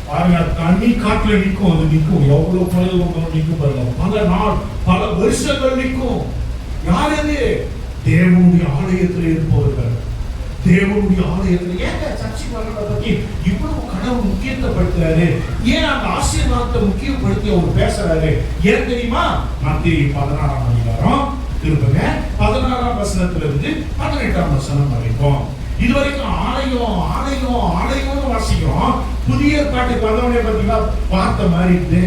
பாருங்க, தண்ணி காட்டுல நிற்கும். அது நிற்கும், எவ்வளவு பழம் நிற்கும் பாருங்க. பல நாள், பல வருஷங்கள் நிற்கும். யார் அது? தேவனுடைய ஆலயத்தில் இருப்பவர்கள். தேவனுடைய ஆலயத்தில் ஏங்க சர்ச்சைக்கு வர்றத பத்தி இவ்வளவு கடவுள் முக்கியத்துவப்படுத்துறாரு? ஏன் அந்த ஆசீர்வாதத்தை முக்கியப்படுத்தி அவர் பேசுறாரு? ஏன் தெரியுமா? மத்தேயு 16ஆம் அதிகாரம் திருப்பங்க 16ஆம் வசனத்திலிருந்து 18ஆம் வசனம் வரைக்கும். இதுவரைக்கும் ஆலயம் ஆலயம் ஆலயம்னு வாசிக்கிறோம். புதிய ஏற்பாட்டுக்கு வந்தவனே பார்த்தீங்களா வார்த்தை மாதிரி இருக்கு.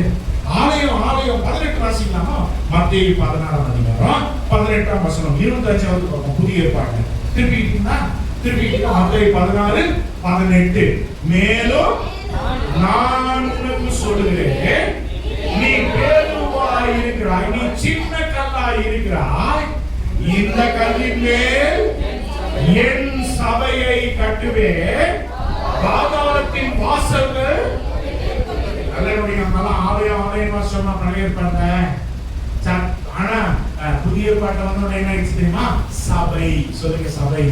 ஆலயம் ஆலயம் 18 வாசிக்கலாமா? மத்தேயு 16ஆம் அதிகாரம் 18ஆம் வசனம் 25வது பக்கம் புதிய ஏற்பாடு. திருப்பிட்டீங்களா? திருப்பிட்டீங்களா? மத்தேயு 16:18. மேலும் நான் உனக்கு சொல்லுகிறேன், நீ பேதுருவாய் இருக்கிறாய், நீ சின்ன கல்லாய் இருக்கிறாய். இந்த கல்லின் மேல் என் சபையை கட்டுவேன், பாதாளத்தின் வாசல்கள். ஆலயம் ஆலயமா சொன்னா பண்ணியிருப்பாங்க. ஆனா புதிய பாட்டை வந்து என்ன ஆயிடுச்சு தெரியுமா? சபை. சொல்லுங்க, சபை.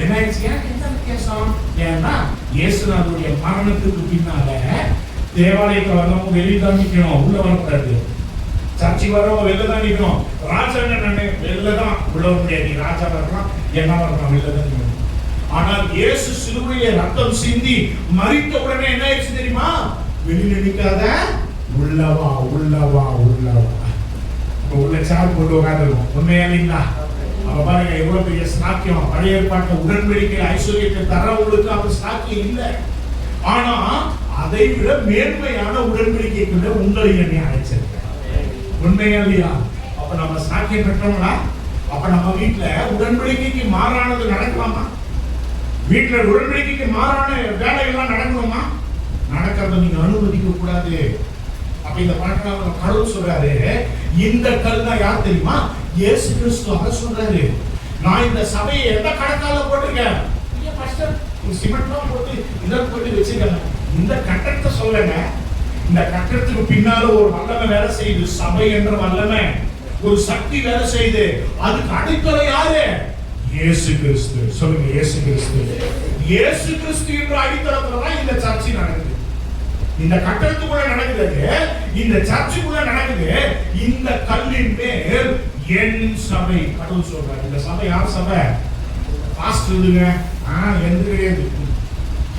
என்ன ஆயிடுச்சு? என்ன வித்தியாசம்? ஏன்னா இயேசுநாதருடைய மரணத்துக்கு பின்னால தேவாலயத்தை வந்தவங்க வெளியே தான் நிக்கணும், உள்ள வரக்கூடாது. சர்ச்சை வரவங்க வெளில தான் நிக்கணும். ராஜா என்ன வெளில தான் உள்ள முடியாது. ராஜா வரலாம், என்ன வரலாம், வெளில தான் நிக்கணும். ஆனால் இயேசு சிலுவையை ரத்தம் சிந்தி மரித்த உடனே என்ன ஆயிடுச்சு தெரியுமா? வெளியில நிக்காத, உள்ளவா உள்ளவா உள்ளவா. உள்ள சார் போட்டு உட்காந்துருக்கும். உண்மையா இல்லைங்களா? அப்ப பாருங்க எவ்வளவு பெரிய சாக்கியம். பழைய ஏற்பாட்டு உடன்படிக்கை ஐஸ்வர்யத்தை தரவங்களுக்கு அவர் சாக்கியம் இல்லை. ஆனா அதை விட மேன்மையான உடன்படிக்கைக்குள்ள உங்களை என்னை அழைச்சிருக்க. உண்மையா இல்லையா? அப்ப நம்ம சாக்கியம் பெற்றோங்களா? அப்ப நம்ம வீட்டுல உடன்படிக்கைக்கு மாறானது நடக்கலாமா? வீட்டுல உடன்படிக்கைக்கு மாறான வேலைகள்லாம் நடக்கணுமா? நடக்கிறத நீங்க அனுமதிக்க கூடாது. அப்ப இந்த பாட்டுல கடவுள் சொல்றாரு, இந்த கல் தான் யார் தெரியுமா? இயேசு கிறிஸ்து. அதை சொல்றாரு, நான் இந்த சபையை எந்த கணக்கால போட்டிருக்கேன்? சிமெண்ட்லாம் போட்டு இதெல்லாம் போட்டு வச்சிருக்கேன். இந்த கட்டடத்தை சொல்லுங்க. இந்த கட்டடத்துக்கு பின்னால ஒரு வல்லமை வேலை செய்யுது. சபை என்ற வல்லமை, ஒரு சக்தி வேலை செய்யுது. அதுக்கு அடித்தளை யாரு? இயேசு கிறிஸ்து. சொல்லுங்க, இயேசு கிறிஸ்து. இயேசு கிறிஸ்து என்ற அடித்தளத்துல தான் இந்த சர்ச்சை நடக்குது. இந்த கட்டடத்துக்குள்ள நடக்குது, இந்த சர்ச்சுக்குள்ள நடக்குது. இந்த கல்லின் மேல் என் சபை. கடவுள் சொல்றாரு. இந்த சபை யார் சபை? பாஸ்டர் இதுங்க. எந்த கிடையாது,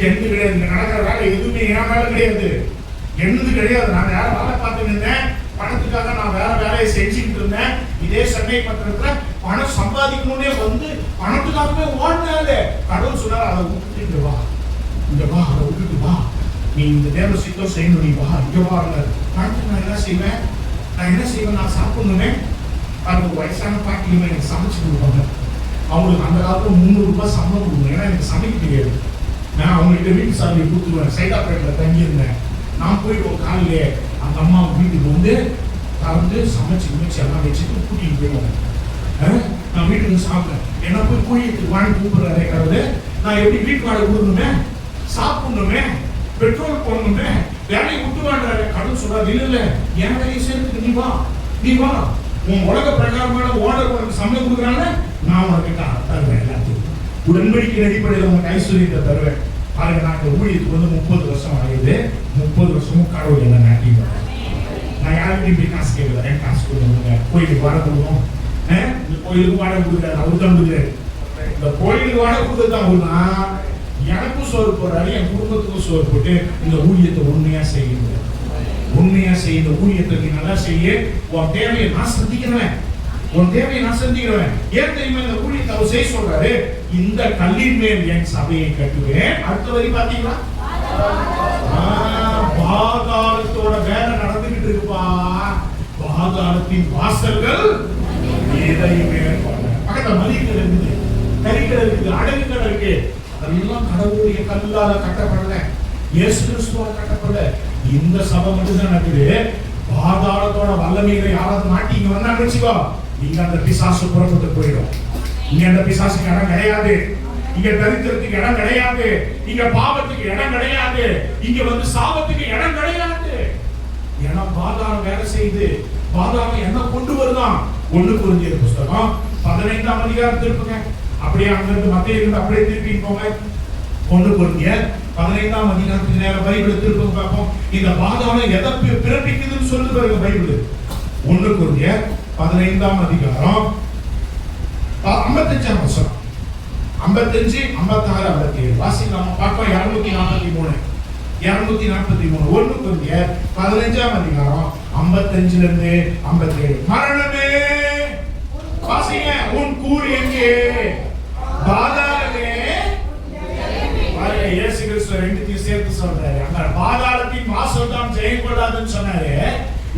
எந்த கிடையாது. இங்க நடக்கிற வேலை எதுவுமே என் வேலை கிடையாது, என்னது கிடையாது. நான் வேற வேலை பார்த்துட்டு இருந்தேன். பணத்துக்காக நான் வேற வேலையை செஞ்சுக்கிட்டு இருந்தேன். இதே சென்னை பத்திரத்துல பணம் சம்பாதிக்கணும்னே வந்து பணத்துக்காகவே ஓடினாலே கடவுள் சொன்னார், அதை விட்டுட்டு வா, இங்க வா, அதை விட்டுட்டு வா, நீ இந்த தேவ சித்தம் செய்யணும், நீ வா, இங்க வா. பணத்துக்கு நான் என்ன செய்வேன்? நான் சாப்பிடணுமே. அது வயசான பாட்டிலுமே எனக்கு சமைச்சு கொடுப்பாங்க. அவங்களுக்கு அந்த காலத்துல 300 ரூபாய் சம்பளம் கொடுக்கணும். ஏன்னா எனக்கு சமைக்க தெரியாது. நான் அவங்ககிட்ட வீட்டு சாப்பிட்டு கொடுத்துருவேன். சைதாப்பேட்டில் தங்கியிருந்தேன். நான் போய் ஒரு காலையிலே அந்த அம்மா வீட்டுக்கு வந்து கலந்து சமைச்சு எல்லாம் வச்சுட்டு கூட்டிட்டு போயிடுவாங்க. நான் வீட்டுக்கு சாப்பிட்டேன். என்ன போய் கூட்டிட்டு வாங்கி கூப்பிடுறாரு கடவுள். நான் எப்படி வீட்டு வாடகை கொடுக்கணுமே, சாப்பிடணுமே, பெட்ரோல் போடணுமே, வேலையை விட்டு வாண்டாரு. கடவுள் சொல்றாரு, இல்ல என் வேலையை சேர்த்துக்கு நீ வா, நீ வா. உன் உலக பிரகாரமான ஓனர் உனக்கு சம்பளம் கொடுக்குறாங்க, நான் உனக்கு தருவேன் எல்லாத்தையும். உடன்படிக்கை அடிப்படையில் உனக்கு ஐஸ்வர்யத்தை தருவேன். பாருங்க, நாங்கள் ஊழியத்துக்கு வந்து 30 வருஷம் ஆகுது. 30 வருஷமும் கடவுள் என்ன நாட்டிங்க. நான் யாருக்கும் இப்படி காசு கேட்கல, காசு கொடுங்க, கோயிலுக்கு வாடகை கொடுக்கணும். இந்த கோயிலுக்கு வாடகை கொடுக்குறாரு, அவரு தான் கொடுக்குறாரு. இந்த கோயிலுக்கு வாடகை கொடுத்தது அவருனா எனக்கும் சோறு போடுறாரு, என் குடும்பத்துக்கும் சோறு போட்டு இந்த ஊழியத்தை உண்மையா செய்யுங்க. உண்மையா செய்ய இந்த ஊழியத்தை நீ நல்லா செய்ய. உன் தேவையை நான் சந்திக்கிறேன், உன் தேவையை நான் சந்திக்கிறேன். ஏன் தெரியுமா இந்த ஊழியத்தை அவர் செய்ய சொல்றாரு? இந்த கல்லின் மேல் என் சபையை கட்டுவேன். அடுத்த வரி பாத்தீங்களா? பாதாளத்தோட வேலை நடந்துகிட்டு இருக்குப்பா. பாதாளத்தின் வாசல்கள் எதையுமே பக்கத்துல மதிக்கடை இருக்குது, கறிக்கடை இருக்குது, அடகுக்கடை இருக்கு. அதெல்லாம் கடவுளுடைய கல்லால கட்டப்படல, இயேசு கிறிஸ்துவால கட்டப்படல. இந்த சபை மட்டும் தான் நடக்குது. பாதாளத்தோட வல்லமையில யாராவது மாட்டி இங்க வந்தா நினைச்சுக்கோ, இங்க அந்த பிசாசு புறப்பட்டு போயிடும். இங்க அந்த பிசாசுக்கு இடம் கிடையாது, இங்க தரித்திரத்துக்கு இடம் கிடையாது, இங்க பாவத்துக்கு இடம் கிடையாது, இங்க வந்து சாபத்துக்கு இடம் கிடையாது. ஏன்னா பாதாளம் வேலை செய்து, பாதாளம் என்ன கொண்டு வருதான். 1 கொரிந்தியர் புத்தகம் 15ஆம் அதிகாரம் திருப்புங்க. அப்படியே அங்கிருந்து மத்திய இருந்து அப்படியே திருப்பி போங்க. 1 கொரிந்தியர் 15ஆம் அதிகாரத்துக்கு நேர பைபிளை திருப்பி பார்ப்போம். இந்த பாதாளம் எதை பிறப்பிக்குதுன்னு சொல்லுது பாருங்க பைபிள். 1 கொரிந்தியர் 15ஆம் அதிகாரம் 55ஆம் வசனம், 55, 56, 57 வாசிக்கலாம். பார்ப்போம். 243 1 கொரிந்தியர் 15ஆம் அதிகாரம் 55ல இருந்து 57. மரணமே வாசிங்க, உன் கூர் எங்கே? பாதாளமே. இயேசு கிறிஸ்து ரெண்டுத்தையும் சேர்த்து சொல்றாரு. அந்த பாதாளத்தின் வாசல் தான் ஜெயப்படாதுன்னு சொன்னாரு.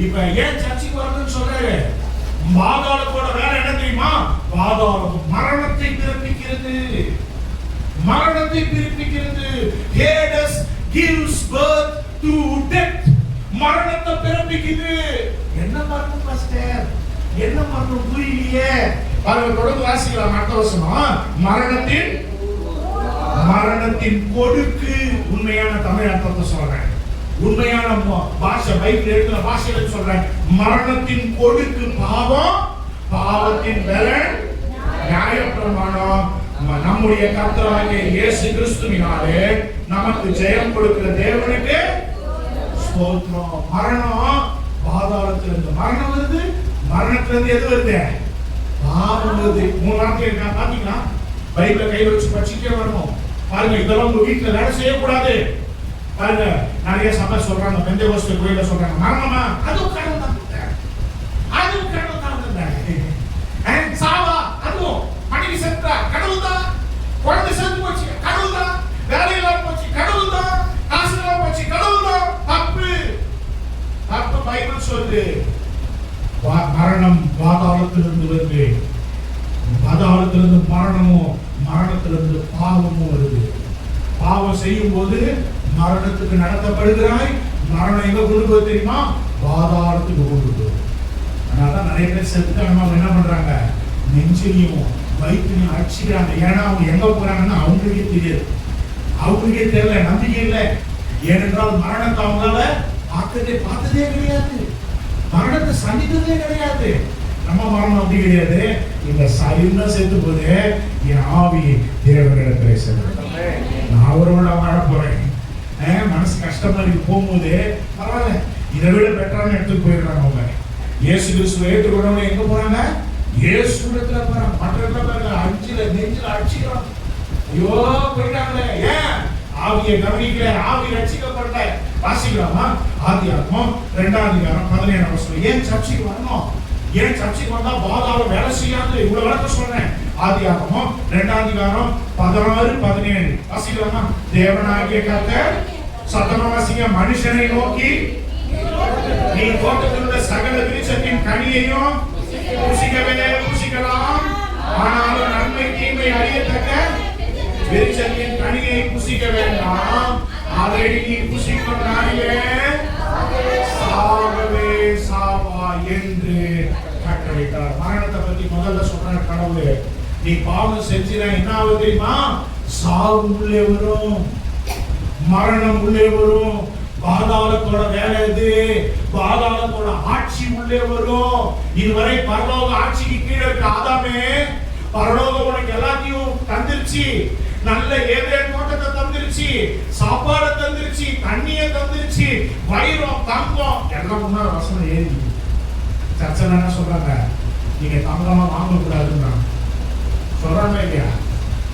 இப்ப ஏன் சர்ச்சைக்கு வரணும்னு சொல்றாரு? பாதாளத்தோட வேலை என்ன தெரியுமா? பாதாளம் மரணத்தை பிறப்பிக்கிறது, மரணத்தை பிறப்பிக்கிறது. Hades gives birth to death. மரணத்தை பிறப்பிக்குது. என்ன மரணம் பாஸ்டர்? என்ன மரணம் புரியலையே? பாருங்க, தொடர்ந்து வாசிக்கலாம். அடுத்த வசனம், மரணத்தின் கொடுக்கு. உண்மையான தமிழ் அர்த்தத்தை சொல்றேன், உண்மையான பாஷை பைபிள் எழுதுற பாஷையில சொல்றேன். மரணத்தின் கொடுக்கு பாவம், பாவத்தின் பலன் நியாயப்பிரமாணம். நம்முடைய கர்த்தராகிய இயேசு கிறிஸ்துவினாலே நமக்கு ஜெயம் கொடுக்கிற தேவனுக்கு ஸ்தோத்திரம். மரணம் பாதாளத்திலிருந்து மரணம் வருது, மரணத்திலிருந்து எது வருது? பாவம் வருது. 3 வார்த்தை இருக்கா பாத்தீங்களா? பைபிளை கை வச்சு படிச்சுட்டே வரணும். பாருங்க, இதெல்லாம் உங்க வீட்டுல வேலை செய்யக்கூடாது. பாருங்க, நிறைய சபை சொல்றாங்க, பெந்தேகோஸ்தே கோயில்ல சொல்றாங்க, மரணமா அதுவும் கடவுள் தான், அதுவும் கடவுள் தான் வந்தாங்க. சாவா அதுவும், மனைவி செத்தா கடவுள் தான், குழந்தை செத்து போச்சு கடவுள் தான், வேலையெல்லாம் போச்சு கடவுள் தான், காசு எல்லாம் போச்சு கடவுள் தான். தப்பு தப்பு. பைபிள் சொல்லுது மரணம் பாதாளத்திலிருந்து வருது, பாதாளத்திலிருந்து மரணமும், மரணத்திலிருந்து பாவமும் வருது. பாவம் செய்யும் போது மரணத்துக்கு நடத்தப்படுகிறாய். மரணம் எங்க கொண்டு போய் தெரியுமா? பாதாளத்துக்கு கொண்டு போய். அதனால நிறைய பேர் செத்துட்டாங்க, என்ன பண்றாங்க? நெஞ்சிலையும் வயிற்றுலையும் அடிச்சுக்கிறாங்க. ஏன்னா அவங்க எங்க போறாங்கன்னா அவங்களுக்கே தெரியாது, அவங்களுக்கே தெரியல, நம்பிக்கை இல்லை. ஏனென்றால் மரணத்தை அவங்களால பார்த்ததே கிடையாது, மரணத்தை சந்தித்ததே கிடையாது. நம்ம மரணம் அப்படி கிடையாது. இந்த சரீரம் செத்து போது என் ஆவி தேவனிடத்திலே செல்லும். நான் அவரோட வாழ போறேன். மனசு கஷ்டமா இருக்கு போகும்போது பரவாயில்ல, இதை விட பெட்டரான இடத்துக்கு போயிடுறாங்க. அவங்க இயேசு கிறிஸ்துவை ஏற்றுக்கொண்டவங்க எங்க போறாங்க? இயேசு இடத்துல போறாங்க. மற்ற இடத்துல பாருங்க, நெஞ்சில அடிச்சுக்கிறான். ஐயோ போயிட்டாங்களே. ஏன்? ஆவியை கவனிக்கல, ஆவி ரட்சிக்கப்படல. வாசிக்கலாமா? ஆதியாகமம் 2ஆம் அதிகாரம் 17ஆம் வசனம். ஏன் சர்ச்சைக்கு வரணும்? ஏன் சர்ச்சைக்கு வந்தா பாதாளம் வேலை செய்யாது? இவ்வளவு விளக்கம் சொல்றேன். ஆதியாகமம் 2ஆம் அதிகாரம் 16, 17 வாசிக்கலாமா? தேவனாகிய கர்த்தர் சத்தமா வாசிங்க, மனுஷனை நோக்கி, நீ தோட்டத்தில் உள்ள சகல விருட்சத்தின் கனியையும் புசிக்கலாம், ஆனாலும் நன்மை தீமை அறியத்தக்க விருட்சத்தின் கனியை புசிக்க வேண்டாம். அதை நீ புசிக்கும் நாளிலே சாகவே சாவா என்று கட்டளையிட்டார். மரணத்தை பத்தி முதல்ல சொல்ற கடவுளே, நீ பாவம் செஞ்சினா என்ன ஆகும் தெரியுமா? சாவு உள்ளே வரும், மரணம் உள்ளே வரும். பாதாளத்தோட வேலை இது, பாதாளத்தோட ஆட்சி உள்ளே உள்ளே வரும். இதுவரை பரலோக ஆட்சிக்கு கீழே இருக்க ஆதாமே, பரலோகம் உனக்கு எல்லாத்தையும் தந்துருச்சு. நல்ல ஏதேன் தோட்டத்தை தந்துருச்சு, சாப்பாடு தந்துருச்சு, தண்ணியை தந்துருச்சு, வைரம் தங்கம் எல்லாம் முன்னாடி வசனம் ஏறி. சர்ச்சை என்ன சொல்றாங்க, நீங்க தங்கமா வாங்க கூடாதுன்னா சொல்றாங்க இல்லையா?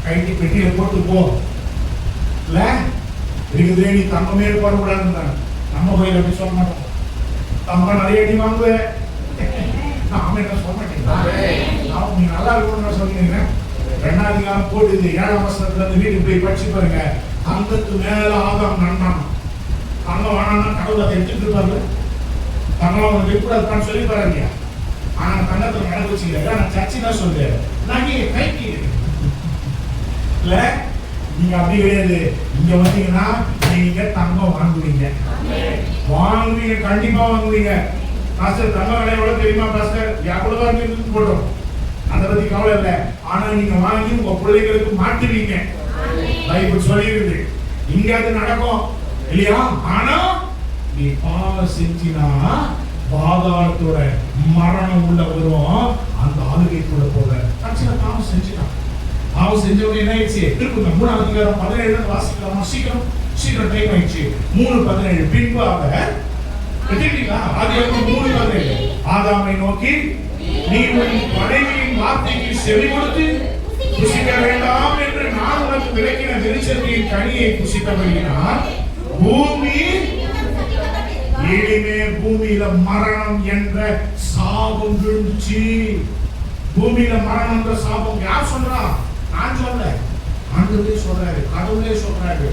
கைட்டி பெட்டியை போட்டு போ இல்ல இருக்குதே, நீ தங்கமே போடக்கூடாதுன்னா நம்ம போய் எப்படி சொல்ல மாட்டோம். தங்கம் நிறைய அடி வாங்குவேன் நாம என்ன சொல்ல மாட்டேன். நீங்க நல்லா இருக்கணும்னு சொல்லுங்க. 2ஆம் அதிகாரம் போடுது 7ஆம் வசனத்துல இருந்து வீட்டுக்கு போய் படிச்சு பாருங்க. தங்கத்து மேல ஆதாம் நன்னான். தங்கம் வேணாம்னா கடவுள் அதை எடுத்துட்டு இருப்பாரு. தங்கம் அவனுக்கு எப்படி சொல்லி பாருங்க. ஆனா தங்கத்துல நடக்க வச்சுக்கிறேன். நான் சர்ச்சை தான் சொல்றேன், நான் கைக்கு இல்ல நீங்க அப்படி கிடையாது. இங்க வந்தீங்கன்னா நீங்க தங்கம் வாங்குவீங்க, வாங்குவீங்க, கண்டிப்பா வாங்குவீங்க. பாஸ்டர் தங்க விலை எவ்வளவு தெரியுமா பாஸ்டர்? எவ்வளவா இருந்து போட்டோம், அதை பத்தி கவலை இல்லை. ஆனா நீங்க வாங்கி உங்க பிள்ளைகளுக்கு மாட்டுவீங்க. பைபிள் சொல்லிருக்கு. இங்க அது நடக்கும் இல்லையா? ஆனா நீ பாவம் செஞ்சினா பாதாளத்தோட மரணம் உள்ள வரும். அந்த ஆளுகைக்குள்ள போக கட்சியில பாவம் செஞ்சினான். பாவம் செஞ்சவங்க என்ன ஆயிடுச்சு? திருப்பி 3ஆம் அதிகாரம் 17 வாசிக்கலாமா? சீக்கிரம் டைம் ஆயிடுச்சு. 3:17 பின்பாக ஆதாமை நோக்கி, நீ உன் மனைவியின் வார்த்தைக்கு செவி கொடுத்து புசிக்க வேண்டாம் என்று நான் உனக்கு விளக்கின விருட்சத்தின் கனியை புசித்தபடியினால் பூமி இனிமே பூமியில மரணம் என்ற சாபம் விழுந்துச்சு. பூமியில மரணம் என்ற சாபம் யார் சொல்றா? நான் சொல்ல, ஆண்டவரே சொல்றாரு, கடவுளே சொல்றாரு.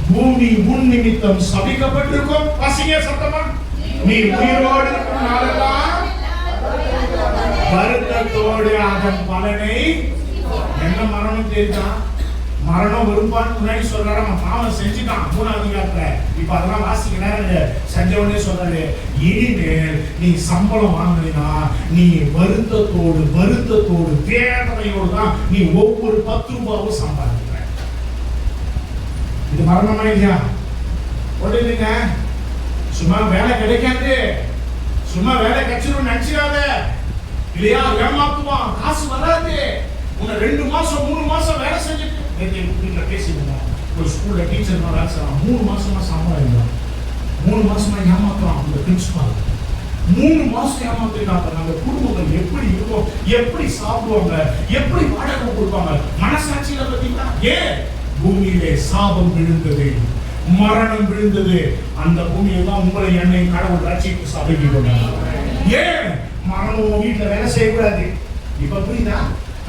பூமி உன் நிமித்தம் சபிக்கப்பட்டிருக்கும். பசிங்க சத்தமா, நீ உயிரோடு இருக்கும் நாளெல்லாம் வருத்தத்தோடு அதன் பலனை. என்ன மரணம் தெரியுதா? மரணம் வரும்பான்னு முன்னாடி சொல்றாரு. அவன் பாவம் செஞ்சுட்டான் 3ஆம் அதிகாரத்துல. இப்ப அதெல்லாம் வாசிக்கிறேன். செஞ்சவனே சொல்றாரு, இனிமேல் நீ சம்பளம் வாங்கினா நீ வருத்தத்தோடு வேதனையோடு தான் நீ ஒவ்வொரு 10 ரூபாவும் சம்பாதிக்கிற. இது மரணமா இல்லையா? போட்டுங்க. சும்மா வேலை கிடைக்காது, சும்மா வேலை கிடைச்சிடும் நினைச்சிடாத இல்லையா? ஏமாத்துவான், காசு வராது. உன்னை 2 மாசம் 3 மாசம் வேலை செஞ்சுட்டு வீட்டுல பேசிடுவோம். ஒரு ஸ்கூல்ல டீச்சர் வேலை செய்யலாம், 3 மாசமா சம்பளம் இல்லை, 3 மாசமா ஏமாத்துறான் அந்த பிரின்சிபால். 3 மாசம் ஏமாத்திட்டாங்க. அந்த குடும்பங்கள் எப்படி இருக்கும், எப்படி சாப்பிடுவாங்க, எப்படி வாடகை கொடுப்பாங்க, மனசாட்சியில பார்த்தீங்கன்னா. ஏன் பூமியிலே சாபம் விழுந்தது, மரணம் விழுந்தது. அந்த பூமியெல்லாம் உங்களை என்னை கடவுள் ரட்சிப்பு சபைக்கு கொண்டாங்க. ஏன் மரணம் வீட்டுல வேலை செய்யக்கூடாது? இப்ப புரியுதா?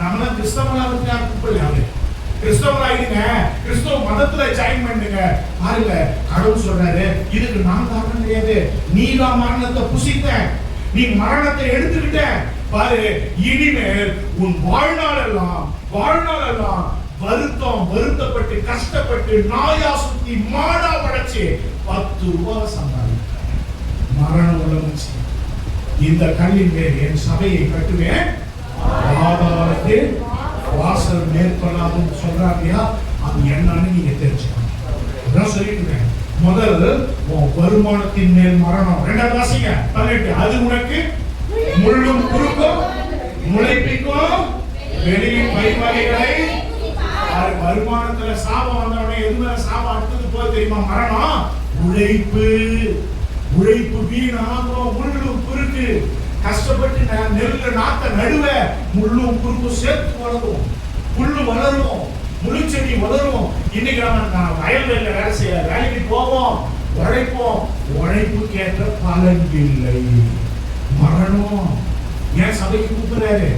நம்மளாம் கிறிஸ்தவர்களாக கிறிஸ்தவராயிடுங்க, கிறிஸ்தவ மதத்துல ஜாயின் பண்ணுங்க. பாருங்க, கடவுள் சொல்றாரு, இதுக்கு நான் காரணம் கிடையாது. நீ தான் மரணத்தை புசித்த, நீ மரணத்தை எடுத்துக்கிட்ட. பாரு, இனிமேல் உன் வாழ்நாளெல்லாம் வருத்தப்பட்டு கஷ்டப்பட்டு நாயா சுத்தி மாடா படைச்சு 10 ரூபாய் சம்பாதிக்க மரணம் உலகிச்சு. இந்த கல்லின் மேல் என் சபையை கட்டுவேன், பாதாளத்தில் வாசல் மேற்கொள்ளாதுன்னு சொல்றாங்க. அது என்னன்னு நீங்க தெரிஞ்சுக்கணும். அதான் சொல்லிட்டு முதல் உன் வருமானத்தின் மேல் மரணம். 2ஆவது வாசிங்க 18. அது உனக்கு முள்ளும் குறுக்கும் முளைப்பிக்கும் வெளியின் பைமலைகளை. வருமானத்துல சாபம் வந்தவனே எதுவுமே சாபம் அடுத்தது போய் தெரியுமா? மரணம். உழைப்பு வீணாகும், முள்ளும் குறுக்கு. கஷ்டப்பட்டு நெல்ல நாத்த நடுவ முள்ளும் குறுக்கும் சேர்த்து வளரும், புல்லு வளரும், முழு செடி வளரும். இன்னைக்கு நம்ம வயல்வெளியில வேலை செய்ய வேலைக்கு போவோம், உழைப்போம், உழைப்புக்கு ஏற்ற பலன் இல்லை. மரணம். ஏன் சபைக்கு கூப்பிடுறாரு?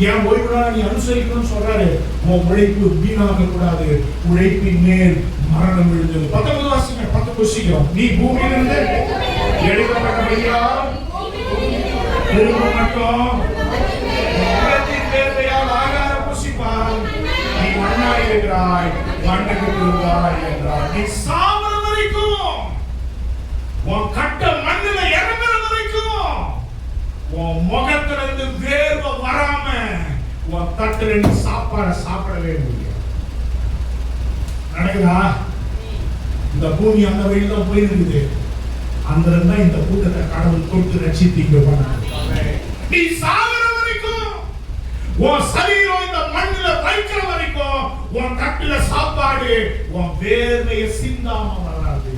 ஏன் ஓய்வு நீ அனுசரிக்கணும்னு சொல்றாரு? உன் உழைப்பு வீணாக கூடாது. உழைப்பின் மேல் மரணம் விழுந்தது. 19 வாசிங்க, 10 சீக்கிரம். நீ பூமியிலிருந்து எடுக்கப்பட்டபடியா திரும்ப மட்டும் உலகத்தின் தேவையால் ஆகாரம் புசிப்பான். நீ மண்ணாய் இருக்கிறாய், மண்ணுக்கு திரும்பாய் என்றார். நீ சாவர வரைக்கும், உன் கட்ட மண்ணில இறங்குற வரைக்கும், உன் முகத்துல இருந்து வேர்வை வராம உன் தட்டுல இருந்து சாப்பிடவே முடியாது. நடக்குதா? இந்த பூமி அந்த வழியில போயிருக்குது. அந்த இந்த கூட்டத்தை கடவுள் தொட்டு ரட்சித்தீங்க பண்ணாரு. நீ சாகுற வரைக்கும், உன் சரீரம் இந்த மண்ணில வைக்கிற வரைக்கும், உன் தட்டுல சாப்பாடு உன் வேர்வையை சிந்தாம வராது.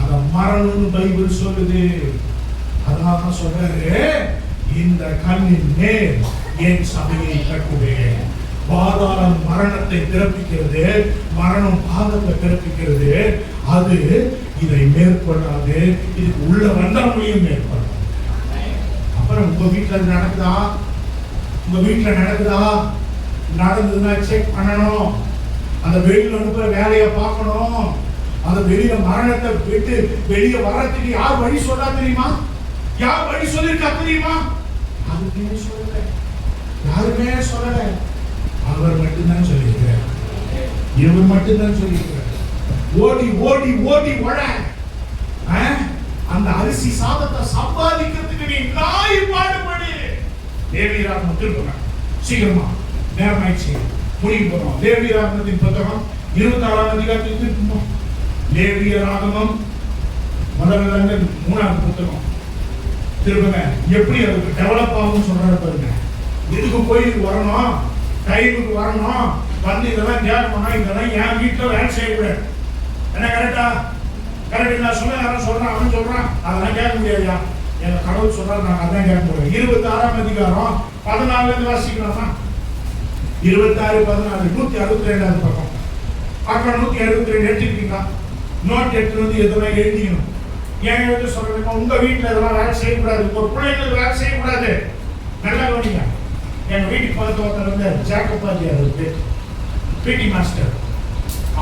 அத மரணம்னு பைபிள் சொல்லுது. அதனால சொல்றாரு, இந்த கல்லின் மேல் என் சபையை கட்டுவேன். பாதாளம் மரணத்தை பிறப்பிக்கிறது, மரணம் பாதத்தை பிறப்பிக்கிறது. அது இதை மேற்கொள்ளாது. இதுக்கு உள்ள வந்தவங்களையும் மேற்கொள்ளும். அப்புறம் உங்க வீட்டுல நடக்குதா? உங்க வீட்டுல நடக்குதா? நடந்ததுன்னா செக் பண்ணணும். அந்த வெளியில அனுப்புற வேலையை பார்க்கணும். அந்த வெளியில மரணத்தை விட்டு வெளியே வர்றதுக்கு யார் வழி சொல்லா தெரியுமா? யார் வழி சொல்லிருக்கா தெரியுமா? யாருமே சொல்லல. யாருமே சொல்லல. அவர் மட்டும்தான் சொல்லியிருக்கிறார். இவர் மட்டும்தான் சொல்லியிருக்கிறார். ஓடி ஓடி ஓடி ஓட அந்த அரிசி சாதத்தை சம்பாதிக்கிறதுக்கு நீ நாய் பாடுபடு. லேவியராகமம் திருப்புங்க சீக்கிரமா, நேரம் ஆயிடுச்சு, முடிவு போறோம். லேவியராகமத்தின் புத்தகம் 26ஆம் அதிகாரத்தில் திருப்போம். லேவியராகமம் முதல்ல 3ஆம் புத்தகம் திருப்புங்க. எப்படி அதுக்கு டெவலப் ஆகும் சொல்றாரு பாருங்க. இதுக்கு கோயிலுக்கு வரணும், டைமுக்கு வரணும், வந்து இதெல்லாம் கேட்கணும். இதெல்லாம் என் வீட்டுல வேலை செய்யக்கூடாது. என்ன கரெக்டா? கரெக்ட். நான் சொன்ன யாரும் சொல்றான், அவன் சொல்றான், அதெல்லாம் கேட்க முடியாதுயா. எங்க கடவுள் சொல்றாரு, நாங்க அதான் கேட்க முடியும். 26ஆம் அதிகாரம் 14 வாசிக்கலாமா? 26, 14, 162 பக்கம். அப்புறம் 162 எடுத்துக்கிட்டீங்களா? நோட் எடுத்து வந்து எதெல்லாம் எழுதிக்கணும். ஏன் எழுதி சொல்றேன், உங்க வீட்டுல இதெல்லாம் வேலை செய்யக்கூடாது, ஒரு பிள்ளைங்களுக்கு வேலை செய்யக்கூடாது. நல்லா கவனிங்க. எங்க வீட்டுக்கு பக்கத்து ஒருத்தர் வந்து ஜாக்கப்பாஜி, அவருக்கு பிடி மாஸ்டர்.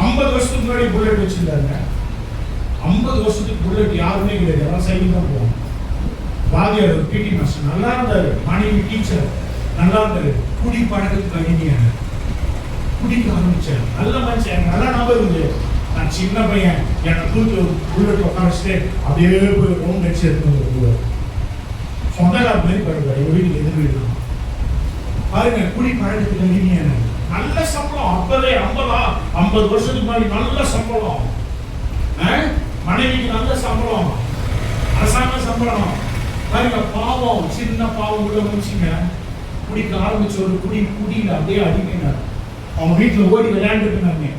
50 வருஷத்துக்கு முன்னாடி புல்லட் வச்சிருந்தாங்க. 50 வருஷத்துக்கு புல்லட் யாருமே கிடையாது, எல்லாம் சைக்கிள் தான் போவோம். வாதியார் பிடி மாஸ்டர் நல்லா இருந்தாரு, மனைவி டீச்சர் நல்லா இருந்தாரு. குடி பழக்கத்துக்கு அடிமையான குடிக்க ஆரம்பிச்சார். நல்ல மனுஷன், நல்லா நம்பர் இருந்து. நான் சின்ன பையன், என்னை தூக்கி புல்லட் உட்கார வச்சுட்டு அப்படியே போய் ரவுண்ட் அடிச்சு எடுத்து சொந்தக்கார மாதிரி படுவார். எங்க வீட்டுக்கு எதிர் வீடு பாருங்க. குடி பழக்கத்துக்கு அடிமையான நல்ல சம்பளம். அப்பவே 50 வருஷத்துக்கு முன்னாடி நல்ல சம்பளம். மனைவிக்கு நல்ல சம்பளம், அரசாங்க சம்பளம். பாருங்க, பாவம், சின்ன பாவம் உள்ள மனுஷங்க குடிக்க ஆரம்பிச்ச ஒரு குடியில அப்படியே அடிமைனார். அவங்க வீட்டுல ஓடி விளையாண்டுட்டு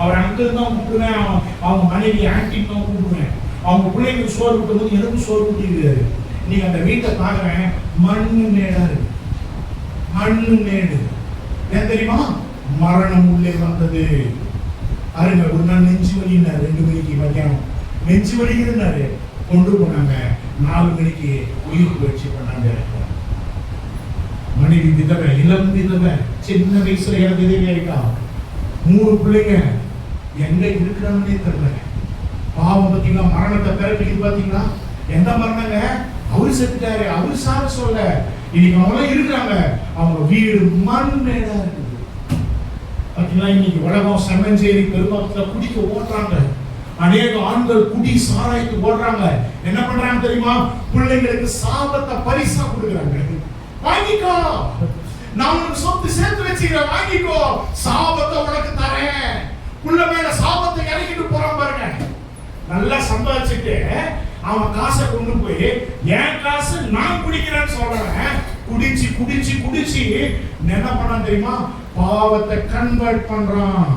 அவர் அங்கிள் தான் கூப்பிடுவேன், அவங்க மனைவி ஆன்டி தான் கூப்பிடுவேன். அவங்க பிள்ளைங்களுக்கு சோறு விட்டும் போது எனக்கும் சோறு விட்டுருக்காரு. நீங்க அந்த வீட்டை பாக்குறேன், மண்ணு மேடா இருக்கு, மண்ணு மேடு. ஏன் தெரியுமா? மரணம் உள்ளே வந்தது. பாருங்க, ஒரு நாள் நெஞ்சு வலினாரு. 2 மணிக்கு மத்தியானம் நெஞ்சு வலிக்கிறாரு. கொண்டு போனாங்க. 4 மணிக்கு உயிர் பயிற்சி பண்ணாங்க. மனைவி விதவை, இளம் விதவை, சின்ன வயசுல எனக்கு விதவை இருக்கா. 3 பிள்ளைங்க எங்க இருக்கிறாங்கன்னே தெரியல. பாவம் பார்த்தீங்களா? மரணத்தை பிறப்பிக்குது பார்த்தீங்களா? எந்த மரணங்க? அவரு செத்துட்டாரு, அவரு சாக சொல்ல. இன்னைக்கு அவங்க இருக்கிறாங்க, அவங்க வீடு மண் மேடா இருக்குது. பார்த்தீங்களா? இன்னைக்கு உலகம் செம்மஞ்சேரி பெருமாத்துல குடிக்க ஓடுறாங்க. அநேக ஆண்கள் குடி சாராய்க்கு ஓடுறாங்க. என்ன பண்றாங்க தெரியுமா? பிள்ளைங்களுக்கு சாபத்தை பரிசா கொடுக்குறாங்க. வாங்கிக்கோ, நான் உனக்கு சொத்து சேர்த்து வச்சுக்கிறேன், வாங்கிக்கோ, சாபத்தை உனக்கு தரேன். புள்ள மேல சாபத்தை இறக்கிட்டு போறான் பாருங்க. நல்லா சம்பாதிச்சுட்டு அவன் காசை கொண்டு போய் என் காசு நான் குடிக்கிறேன்னு சொல்றேன். குடிச்சு குடிச்சு குடிச்சு என்ன பண்ணான் தெரியுமா? பாவத்தை கன்வெர்ட் பண்றான்,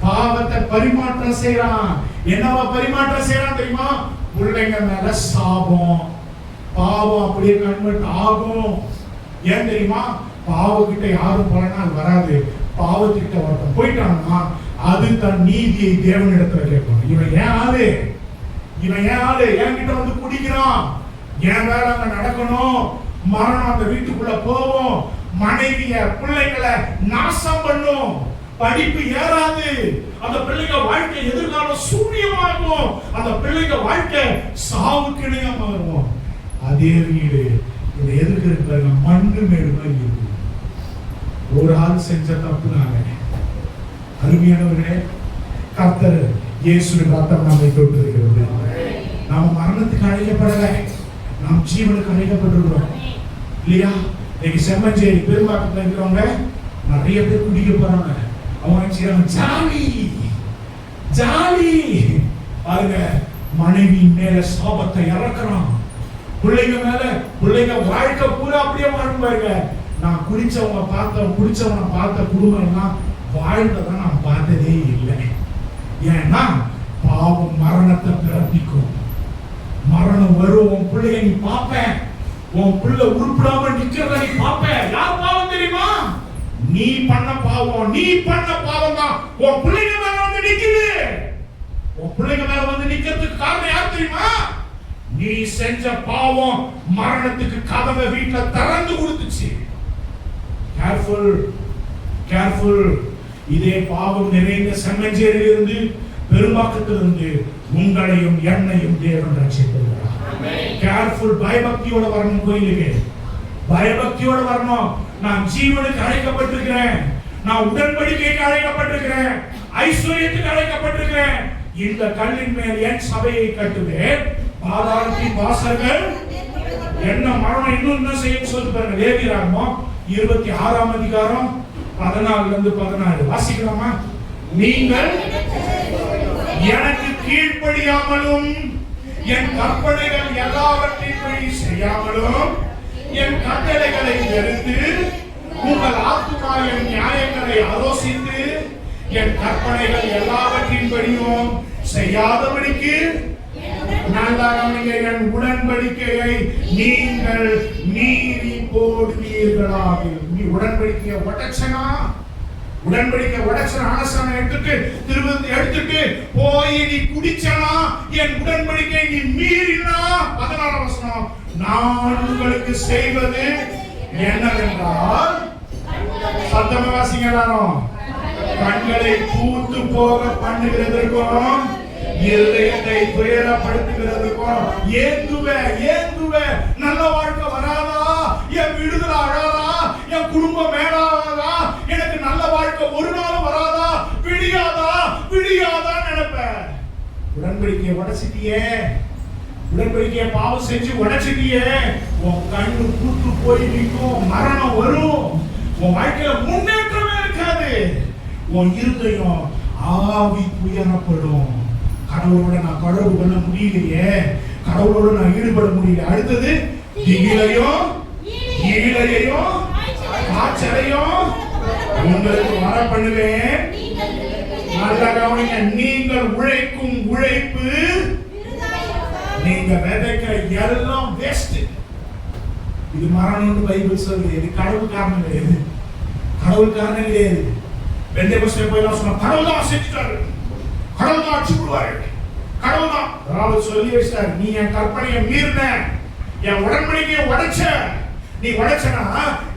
பாவத்தை பரிமாற்றம் செய்யறான். என்னவா பரிமாற்றம் செய்யறான் தெரியுமா? பிள்ளைங்க மேல சாபம். பாவம் அப்படியே கன்வெர்ட் ஆகும். ஏன் தெரியுமா? பாவக்கிட்ட யாரும் போனா வராது. பாவத்திட்ட ஒருத்தன் போயிட்டான்னா அது தன் நீதியை தேவனிடத்துல கேட்கணும். இவன் ஏன் ஆளு, இவன் ஏன் ஆளு, என்கிட்ட வந்து குடிக்கிறான், என் வேலை அங்க நடக்கணும், மரணம் அந்த வீட்டுக்குள்ள போவோம், மனைவிய பிள்ளைகளை நாசம் பண்ணும், படிப்பு ஏறாது, அந்த பிள்ளைங்க வாழ்க்கை எதிர்காலம் சூரியமாகும், அந்த பிள்ளைங்க வாழ்க்கை சாவுக்கு இணையமா இருக்கும். அதே வீடு இதை எதிர்க்கிற மண்ணு மேடு மாதிரி இருக்கு. ஒரு ஆள் செஞ்ச தப்புனாங்க. அருமையானவர்களே, கர்த்தர் இயேசுவின் ரத்தம் நம்மை தொட்டு இருக்கிறது. நாம் மரணத்துக்கு அழைக்கப்படல, நாம் ஜீவனுக்கு அழைக்கப்பட்டிருக்கிறோம் இல்லையா? இன்னைக்கு செம்மஞ்சேரி பெரும்பாக்கத்தில் இருக்கிறவங்க நிறைய பேர் குடிக்க போறாங்க. அவங்க ஜாலி ஜாலி பாருங்க. மனைவி மேல சாபத்தை இறக்குறான். பிள்ளைங்க மேல, பிள்ளைங்க வாழ்க்கை பூரா அப்படியே வாழ்வாங்க. நான் குடிச்சவங்க பார்த்த குடும்பம் எல்லாம் வாழ்ந்ததை நான் பார்த்ததே இல்லை. ஏன்னா பாவம் மரணத்தை பிறப்பிக்கும். மரணம் வரும். உன் பிள்ளைய நீ பாப்ப, உன் பிள்ளை உருப்படாம நிக்கிறத நீ பாப்ப. யார் பாவம் தெரியுமா? நீ பண்ண பாவம் தான் உன் பிள்ளைங்க மேல வந்து நிக்குது. உன் பிள்ளைங்க மேல வந்து நிக்கிறதுக்கு காரணம் யார் தெரியுமா? நீ செஞ்ச பாவம் மரணத்துக்கு கதவை வீட்டுல திறந்து கொடுத்துச்சு. கேர்ஃபுல். இதே பாவம் நிறைந்த செம்மஞ்சேரியிலிருந்து, பெரும்பாக்கத்திலிருந்து உங்களையும் என்னையும் தேவன் ரட்சித்திருக்கிறார். கேர்ஃபுல். பயபக்தியோட வரணும் கோயிலுக்கு, பயபக்தியோட வரணும். நான் ஜீவனுக்கு அழைக்கப்பட்டிருக்கிறேன், நான் உடன்படிக்கைக்கு அழைக்கப்பட்டிருக்கிறேன், ஐஸ்வர்யத்துக்கு அழைக்கப்பட்டிருக்கிறேன். இந்த கல்லின் மேல் என் சபையை கட்டுவேன், பாதாளத்தின் வாசல்கள் என்ன மரணம் இன்னும் செய்யும் சொல்லி பாருங்க. லேவியராகமம் 26ஆம் அதிகாரம் 14 வாசிக்கலாமா? நீங்கள் எனக்கு கீழ்ப்படியாமலும் என் கற்பனைகள் எல்லாவற்றின்படி செய்யாமலும் என் கட்டளைகளை வெறுத்து உங்கள் ஆத்துமாவின் நியாயங்களை ஆலோசித்து என் கற்பனைகள் எல்லாவற்றின்படியும் செய்யாதபடிக்கு என் உடன்படிக்கையை நீங்கள் மீறி போடுவீர்களாக. நீ உடன்படிக்கையை உடைச்சனா, ஆலோசனை எடுத்துட்டு போய் நீ குடிச்சனா, என் உடன்படிக்கை நீ மீறினா, 14ஆம் வசனம், நான் உங்களுக்கு செய்வது என்னவென்றால், சத்தமா வாசிங்க எல்லாரும், கண்களை பூத்து போக பண்ணுகிறதற்கும் இருதயத்தை துயரப்படுத்துகிறதுக்கும் ஏந்துவே. நல்ல வாழ்க்கை வராதா? என் விடுதலை ஆகாதா? என் குடும்பம் மேலாதா? எனக்கு நல்ல வாழ்க்கை ஒரு நாள் வராதா? விடியாதா நினைப்பேன். உடன்படிக்கையை உடைச்சிட்டியே, உடன்படிக்கையை பாவம் செஞ்சு உடைச்சிட்டியே, உன் கண்ணு பூத்து போய் நிற்கும். மரணம் வரும். உன் வாழ்க்கையில முன்னேற்றமே இருக்காது. உன் இருதயம் ஆவி துயரப்படும். கடவுளோட நான் தொடர்பு பண்ண முடியலையே, கடவுளோட நான் ஈடுபட முடியல. அடுத்தது திகிலையும் காய்ச்சலையும் உங்களுக்கு வர பண்ணுவேன். நல்ல கவனிங்க. நீங்கள் உழைக்கும் உழைப்பு, நீங்க விதைக்கிற எல்லாம் வேஸ்ட். இது மரணம்னு பைபிள் சொல்லுது. இது கடவுள் காரணம் கிடையாது. பெந்தேகோஸ்தே போய் சொன்னா கடவுள் தான் செஞ்சுட்டாரு, கடவுள் தான் அடிச்சு விடுவாரு, கடவுள் தான். அதாவது சொல்லி வச்சிட்டாரு, நீ என் கற்பனையை மீறின, என் உடன்படிக்கையை உடைச்ச. நீ உடைச்சனா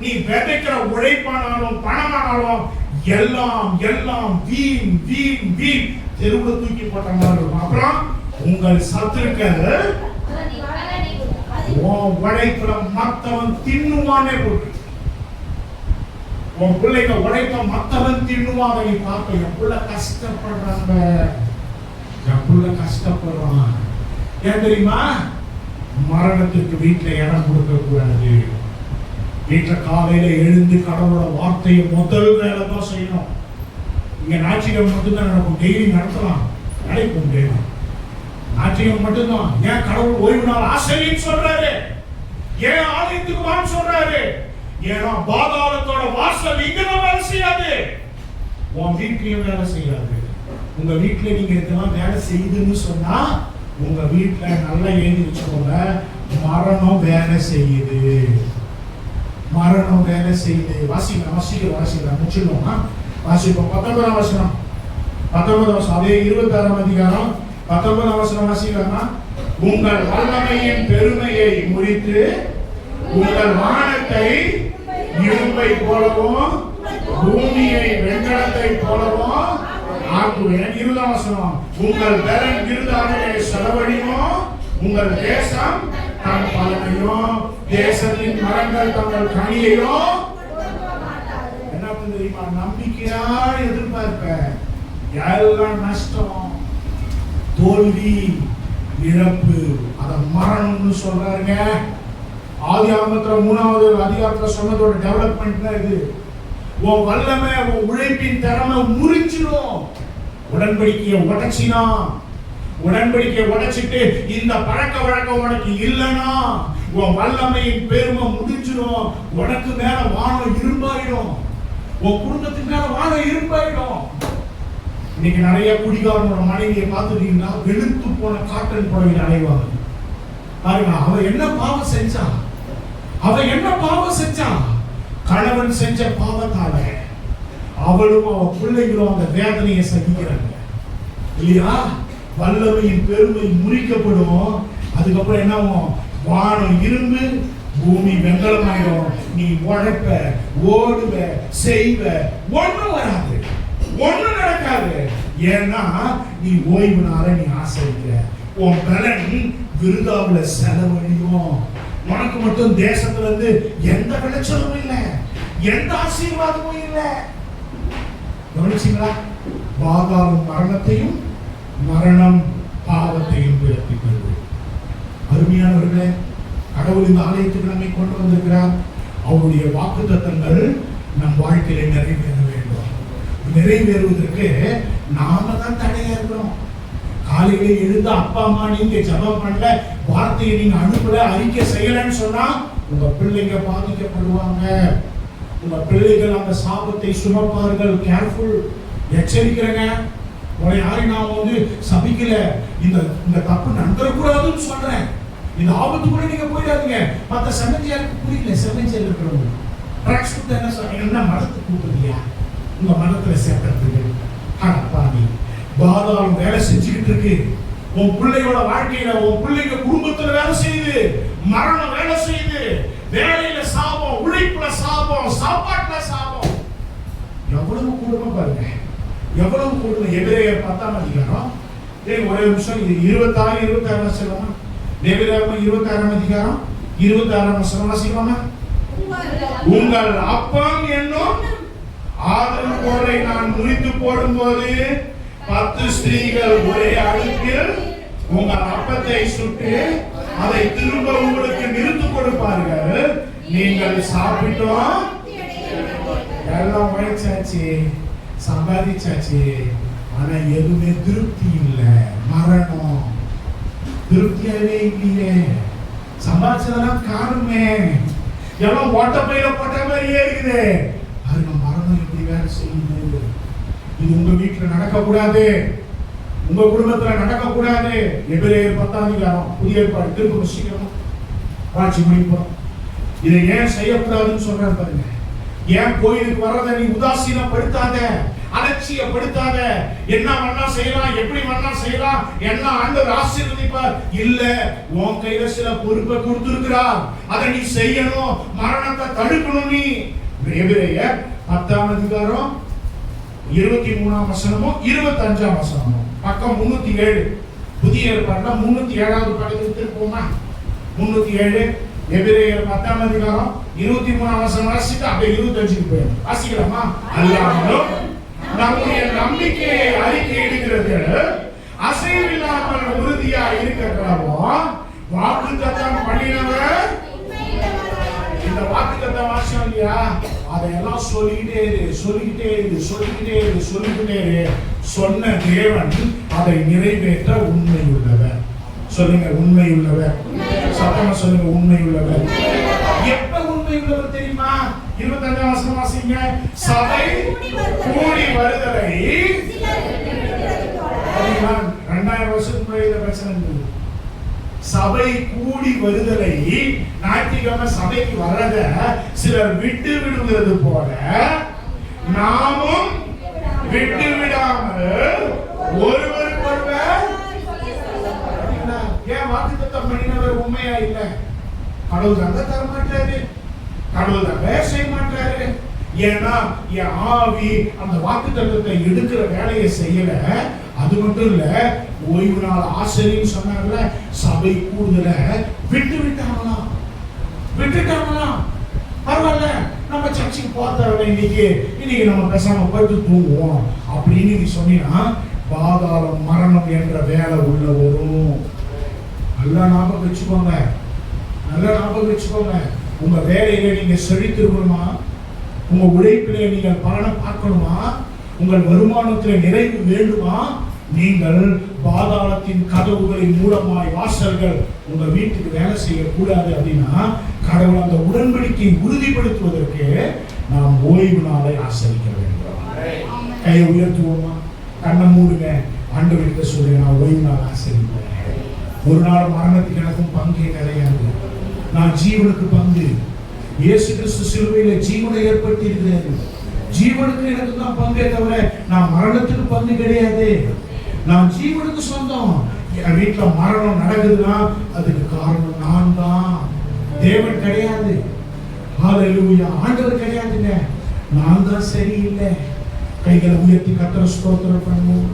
நீ விதைக்கிற உழைப்பானாலும் பணமானாலும் எல்லாம் வீண் தெருவுல தூக்கி போட்ட மாதிரி இருக்கும். அப்புறம் உங்கள் சத்துருக்கள் உழைப்புல மத்தவன் தின்னுவானே போட்டு, உன் பிள்ளைங்க உழைப்ப மத்தவன் தின்னுவாங்க. நீ பார்க்க என் பிள்ளை கஷ்டப்படுறான். ஏன் தெரியுமா? மரணத்துக்கு வீட்டுல இடம் கொடுக்க கூடாது. வீட்டுல காலையில எழுந்து கடவுளோட வார்த்தையை முதல் வேலை தான் செய்யணும். இங்க ஞாயிற்றுக்கிழமை மட்டும்தான் நடக்கும், டெய்லி நடத்தலாம், நினைக்கும் டெய்லி ஞாயிற்றுக்கிழமை மட்டும்தான். ஏன் கடவுள் ஓய்வு நாள் ஆசிரியன்னு சொல்றாரு? ஏன் ஆலயத்துக்கு வான்னு சொல்றாரு? ஏன்னா பாதாளத்தோட வாசல் இங்கதான் வேலை செய்யாது, உன் வீட்லயும் வேலை செய்யாது. உங்க வீட்டுல நீங்க இதெல்லாம் வேலை செய்யுதுன்னு சொன்னா உங்க வீட்டுல நல்லா எழுதி வச்சுக்கோங்க, மரணம் வேலை செய்யுது. வாசிக்கலாம் முடிச்சிடலாம். வாசிப்போம். 19ஆம் வசனம், அதே 26ஆம் அதிகாரம் 19ஆம் வசனம் வாசிக்கலாமா? உங்கள் வல்லமையின் பெருமையை முறித்து உங்கள் வானத்தை இரும்பை போலவும் பூமியை வெண்கலத்தை போலவும் ஆக்குவேன். 20ஆம் வசனம், உங்கள் பலன் விருதாவிலே செலவழியும், உங்கள் தேசம் தன் பலனையும் தேசத்தின் மரங்கள் தங்கள் கனியையும் என்ன தெரியுமா? நம்பிக்கையா எதிர்பார்ப்ப எல்லாம் நஷ்டம், தோல்வி, இழப்பு, அத மரணம்னு சொல்றாருங்க. ஆதியாகமத்துல 3வது அதிகாரத்துல சொன்னதோட டெவலப்மெண்ட் தான் இது. உன் வல்லமை, உன் உழைப்பின் திறமை முறிஞ்சிடும். உடன்படிக்கையை உடைச்சினா உடன்படிக்கை உடைச்சிட்டு இந்த பழக்க வழக்கம் உனக்கு இல்லைன்னா உன் வல்லமையின் பெருமை முடிஞ்சிடும். உனக்கு மேல வானம் இரும்பாயிடும், உன் குடும்பத்துக்கு மேல வானம் இரும்பாயிடும். இன்னைக்கு நிறைய குடிகாரனோட மனைவியை பார்த்துட்டீங்கன்னா வெளுத்து போன காட்டன் புடவை அடைவாங்க. பாருங்க, அவ என்ன பாவம் செஞ்சா? அவ என்ன பாவம் செஞ்சா? கணவன் செஞ்ச பாவத்தால அவளும் அவ பிள்ளைகளும் அந்த வேதனையை சகிக்கிறாங்க இல்லையா? வல்லமையின் பெருமை முறிக்கப்படும். அதுக்கப்புறம் என்ன ஆகும்? வானம் இரும்பு, பூமி வெங்கலமாயிடும். நீ உழைப்ப, ஓடுவ, செய்வ, ஒண்ணும் வராது, ஒண்ணும் நடக்காது. ஏன்னா நீ ஓய்வு நாள நீ ஆசைக்கிற. உன் பலன் விருதாவுல செலவழியும். உனக்கு மட்டும் தேசத்துல இருந்து எந்த விளைச்சலும் இல்லை, எந்த ஆசீர்வாதமும் இல்லை. கவனிச்சீங்களா? பாதாளம் மரணத்தையும், மரணம் பாவத்தையும் பிறப்பிக்கிறது. அருமையானவர்களே, கடவுள் இந்த ஆலயத்துக்கு நம்மை கொண்டு வந்திருக்கிறார். அவருடைய வாக்குத்தத்தங்கள் நம் வாழ்க்கையில நிறைவேற வேண்டும். நிறைவேறுவதற்கு நாம தான் தடையா இருக்கிறோம். காலையில எழுந்து அப்பா அம்மா நீங்க ஜெபம் பண்ணல, வார்த்தையை நீங்க அனுப்பல, அறிக்கை செய்யலன்னு சொன்னா உங்க பிள்ளைங்க பாதிக்கப்படுவாங்க. உங்க பிள்ளைகள் அந்த சாபத்தை சுமப்பார்கள். கேர்ஃபுல், எச்சரிக்கிறேங்க. உங்களை யாரையும் நான் வந்து சபிக்கல, இந்த தப்பு நடந்துடக்கூடாதுன்னு சொல்றேன். இந்த ஆபத்து கூட நீங்க போயிடாதீங்க. மற்ற செம்மஞ்சியாருக்கு புரியல. செம்மஞ்சியார் இருக்கிறவங்க ட்ராக்ஸ் கொடுத்து என்ன சொல்றீங்க? என்ன மதத்துக்கு கூப்பிடுறியா? உங்க மதத்துல சேர்க்கறதுக்கு பாதி பாதாளம் வேலை செஞ்சுக்கிட்டு இருக்கு. உன் பிள்ளையோட வாழ்க்கையில, உன் பிள்ளைங்க குடும்பத்துல வேலை செய்யுது, மரணம் வேலை செய்யுது. வேலையில சாபம், உழைப்புல சாபம், சாப்பாட்டுல சாபம். எவ்வளவு குடும்பம் பாருங்க, எவ்வளவு குடும்பம். எபிரேயர் 10ஆம் அதிகாரம், ஒரே நிமிஷம், இது 26, 26 வசனமா? எபிரேயர் 26ஆம் அதிகாரம் 26ஆம் வசனம் வாசிக்கலாமா? உங்கள் அப்பம் என்னும் ஆதரவு கோலை நான் முறித்து போடும்போது 10 ஸ்திரீகள் ஒரே அடுப்பில் உங்கள் அப்பத்தை சுட்டு அதை திரும்ப உங்களுக்கு நிறுத்து கொடுப்பார்கள். நீங்கள் சாப்பிட்டோம், எல்லாம் உழைச்சாச்சு, சம்பாதிச்சாச்சு, ஆனா எதுவுமே திருப்தி இல்லை. மரணம் திருப்தியாவே இல்லையே. சம்பாதிச்சதெல்லாம் காணுமே, எல்லாம் ஓட்டப்பையில போட்ட மாதிரியே இருக்குது. அது மரணம் எப்படி வேலை செய்யுது? இது உங்க வீட்டுல நடக்க கூடாது, உங்க குடும்பத்துல நடக்க கூடாது. எபிரேயர் 10ஆம் அதிகாரம், புதிய ஏற்பாடு, திரும்ப சீக்கிரமா வாட்சி முடிப்போம். இதை ஏன் செய்யக்கூடாதுன்னு சொல்றேன் பாருங்க. ஏன் கோயிலுக்கு வர்றதை நீ உதாசீனப்படுத்தாத, அலட்சியப்படுத்தாத. என்ன வேணா செய்யலாம், எப்படி வேணா செய்யலாம், என்ன ஆண்டவர் ஆசீர்வதிப்பார். இல்ல, உன் கையில சில பொறுப்பை கொடுத்திருக்கிறார், அதை நீ செய்யணும். மரணத்தை தடுக்கணும். நீ எபிரேயர் 10ஆம் அதிகாரம் 23ஆம் வசனமும் 25ஆம் வசனமும் பக்கம் 307, புதிய ஏற்பாடுல 307வது பக்கத்துக்கு திருப்போமா? 307 எபிரேயர் 10ஆம் அதிகாரம் 23ஆம் வசனம் வாசிட்டு அப்படியே 25க்கு போயிடும். வாசிக்கலாமா? அல்லாமலும் நம்முடைய நம்பிக்கையை அறிக்கையிடுகிறது அசைவில்லாமல் உறுதியா இருக்கிறவோ வாக்குத்தத்தம் பண்ணினவர். இந்த வாக்குத்தத்தம் வாசம் இல்லையா, அதையெல்லாம் சொல்லிக்கிட்டே இரு. சொன்ன தேவன் அதை நிறைவேற்ற உண்மை உள்ளவர். சொல்லுங்க, உண்மை உள்ளவர். சத்தமா சொல்லுங்க, உண்மை உள்ளவர். எப்ப உண்மை உள்ளவர் தெரியுமா? 25ஆம் வசனம் வாசிங்க. சபை கூடி வருதலை 2000 வருஷத்துக்கு முன்னாடி இந்த பிரச்சனை இருந்தது. சபை கூடி வருதலை, ஞாயிற்றுக்கிழமை சபைக்கு வர்றத சிலர் விட்டு விடுவது போல நாமும் விட்டு விடாமல் ஒருவருக்கொருவர். ஏன் வாக்குத்தத்தம் பண்ணினவர் உண்மையா இல்ல? கடவுள் தங்க தர மாட்டாரு, கடவுள் தங்க செய்ய மாட்டாரு. ஏன்னா என் ஆவி அந்த வாக்குத்தத்தத்தை எடுக்கிற வேலையை செய்யல. அது மட்டும் இல்ல, ஓய்வு நாள் ஆசிரியர் சொன்னார்ல, சபை கூடுதல விட்டுட்டாங்களாம். பரவாயில்ல, நம்ம சர்ச்சுக்கு போறத இன்னைக்கு நம்ம பேசாம போயிட்டு தூங்குவோம் அப்படின்னு நீ சொன்னீங்கன்னா பாதாளம் மரணம் என்ற வேலை உள்ள வரும். நல்லா ஞாபகம் வச்சுக்கோங்க. உங்க வேலையில நீங்க செழித்திருக்கணுமா? உங்க உழைப்பிலே நீங்கள் பலனை பார்க்கணுமா? உங்கள் வருமானத்திலே நிறைவு வேண்டுமா? நீங்கள் பாதாளத்தின் கதவுகளின் மூலமாய் வாசல்கள் உங்க வீட்டுக்கு வேலை செய்யக்கூடாது அப்படின்னா கடவுள் அந்த உடன்படிக்கையை உறுதிப்படுத்துவதற்கு நாம் ஓய்வு நாளை ஆசரிக்க வேண்டும். கையை உயர்த்துவோமா, கண்ணை மூடுங்க, ஆண்டவர்கிட்ட சொல்லி நான் ஓய்வு நாள் ஆசரிப்பேன். ஒரு நாள் மரணத்துக்கு எனக்கும் பங்கே கிடையாது, நான் ஜீவனுக்கு பங்கு. இயேசு கிறிஸ்து சிலுவையில ஜீவனை ஏற்படுத்தி இருக்கிறார். ஜீவனுக்கு எனக்கு தான் பங்கே தவிர நான் மரணத்துக்கு பங்கு கிடையாது. நான் ஜீவனுக்கு சொந்தம். என் வீட்டுல மரணம் நடக்குதுன்னா அதுக்கு காரணம் நான் தான், தேவன் கிடையாது. ஹல்லேலூயா, ஆண்டவர் கிடையாதுங்க, நான் தான் சரியில்லை. கைகளை உயர்த்தி கர்த்தரை ஸ்தோத்திரம் பண்ணுவோம்.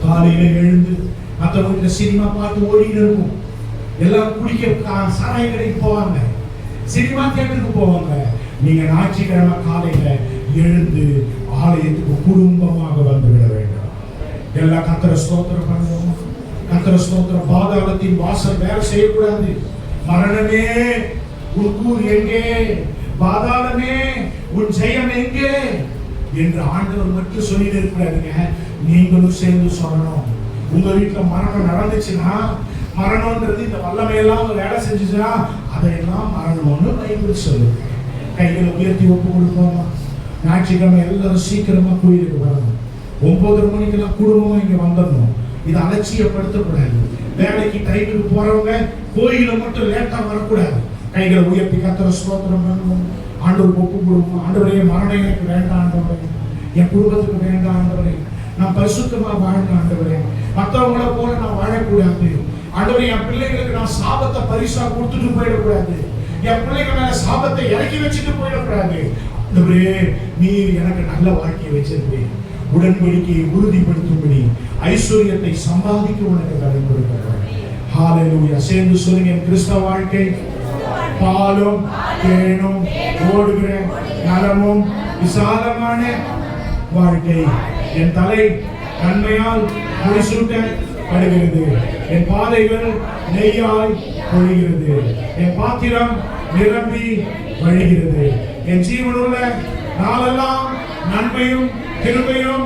காலையில எழுந்து மற்ற வீட்டுல சினிமா பார்த்து ஓடிட்டு இருக்கும். எல்லாம் குடிக்க சாராய கடைக்கு போவாங்க, சினிமா தியேட்டருக்கு போவாங்க. நீங்க ஞாயிற்றுக்கிழமை காலையில எழுந்து ஆலயத்துக்கு குடும்பமாக வந்து விட வேண்டும். எல்லா கர்த்தரை ஸ்தோத்திரம் பண்ணுவோம். கர்த்தரை ஸ்தோத்திரம். பாதாளத்தின் வாசல் வேலை செய்யக்கூடாது. மரணமே உன் கூர் எங்கே, பாதாளமே உன் ஜெயம் எங்கே என்று ஆண்டவர் மட்டும் சொல்லிட்டு இருக்கிறாருங்க. நீங்களும் சேர்ந்து சொல்லணும். உங்க வீட்டுல மரணம் நடந்துச்சுன்னா, மரணம்ன்றது இந்த வல்லமையெல்லாம் வேலை செஞ்சுச்சுன்னா அதையெல்லாம் மரணம்னு பைபிள் சொல்லுங்க. கைகளை உயர்த்தி ஒப்பு கொடுப்போமா. ஞாயிற்றுக்கிழமை எல்லாரும் சீக்கிரமா கோயிலுக்கு வரணும். 9:30 மணிக்கெல்லாம் குடும்பமா இங்க வந்துடணும். இது அலட்சியப்படுத்தக்கூடாது. வேலைக்கு டைமுக்கு போறவங்க கோயில மட்டும் லேட்டா வரக்கூடாது. கைகளை உயர்த்தி கர்த்தரை ஸ்தோத்திரம் பண்ணுவோம். ஆண்டவர் ஒப்பு கொடுப்போம். ஆண்டவரே, மரணம் எனக்கு வேண்டாம் ஆண்டவரே, என் குடும்பத்துக்கு வேண்டாம் ஆண்டவரே, நான் பரிசுத்தமா வாழணும் ஆண்டவரே, மற்றவங்களை போல நான் வாழக்கூடாது ஆண்டவரே. என் பிள்ளைகளுக்கு நான் சாபத்தை பரிசா கொடுத்துட்டு போயிடக்கூடாது. என் பிள்ளைகள் மேல சாபத்தை இறக்கி வச்சுட்டு போயிடக்கூடாது. ஆண்டவரே, நீர் எனக்கு நல்ல வாழ்க்கையை வச்சிருப்பேன். உடன்படிக்கையை உறுதிப்படுத்தும்படி ஐஸ்வர்யத்தை சம்பாதிக்க உனக்கு கதை கொடுக்கிறேன். ஹல்லேலூயா. சேர்ந்து சொல்லுங்க. என் கிறிஸ்தவ வாழ்க்கை பாலும் தேனும் ஓடுகிற நலமும் விசாலமான வாழ்க்கை. என் தலை நன்மையால் முடிசூட்டப்படுகிறது. என் பாதைகள் நெய்யாய் பொழிகிறது. என் பாத்திரம் நிரம்பி வழிகிறது. என் ஜீவனுள்ள நாளெல்லாம் நன்மையும் கிருபையும்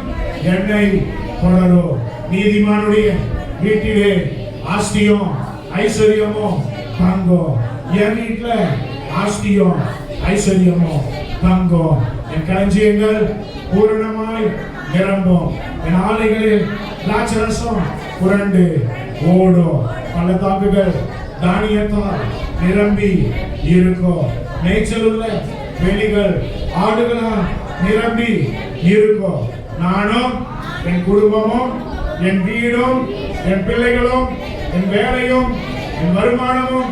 என்னை தொடரும். நீதிமானுடைய வீட்டிலே ஆஸ்தியும் ஐஸ்வர்யமும் தங்கும். என் வீட்டுல ஆஸ்தியும் ஐஸ்வர்யமும் தங்கும். என் களஞ்சியங்கள் பூரணமாய் நிரம்பும். என் ஆலைகளில் திராட்சரசம் புரண்டு ஓடும். பள்ளத்தாக்குகள் தானியத்தால் நிரம்பி இருக்கும். மேய்ச்சல் உள்ள வெளிகள் ஆடுகளால் நிரம்பி இருக்கும். நானும் என் குடும்பமும் என் வீடும் என் பிள்ளைகளும் என் வேலையும் என் வருமானமும்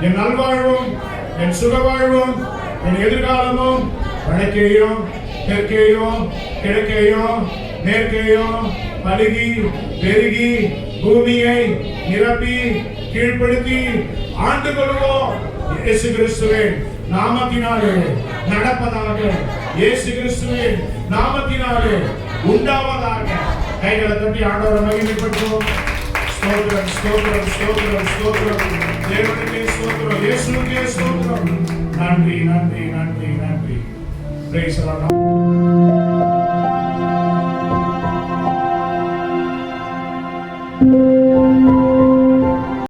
என் நல்வாழ்வும் என் சுகவாழ்வும் என் எதிர்காலமும் வடக்கேயும் தெற்கேயும் கிழக்கேயும் மேற்கேயும் பலுகி பெருகி பூமியை நிரப்பி கீழ்ப்படுத்தி ஆண்டு கொள்வோம். இயேசு கிறிஸ்துவின் நாமத்தினாலே நடப்பதாக, இயேசு கிறிஸ்துவின் நாமத்தினாலே உண்டாவதாக. கைகளை தட்டி ஆண்டவரை மகிமைப்படுத்துவோம். ஸ்தோத்திரம், ஸ்தோத்திரம், ஸ்தோத்திரம், ஸ்தோத்திரம். தேவனுக்கே ஸ்தோத்திரம், இயேசுவுக்கே ஸ்தோத்திரம். நன்றி, நன்றி, நன்றி, நன்றி. Praise the Lord.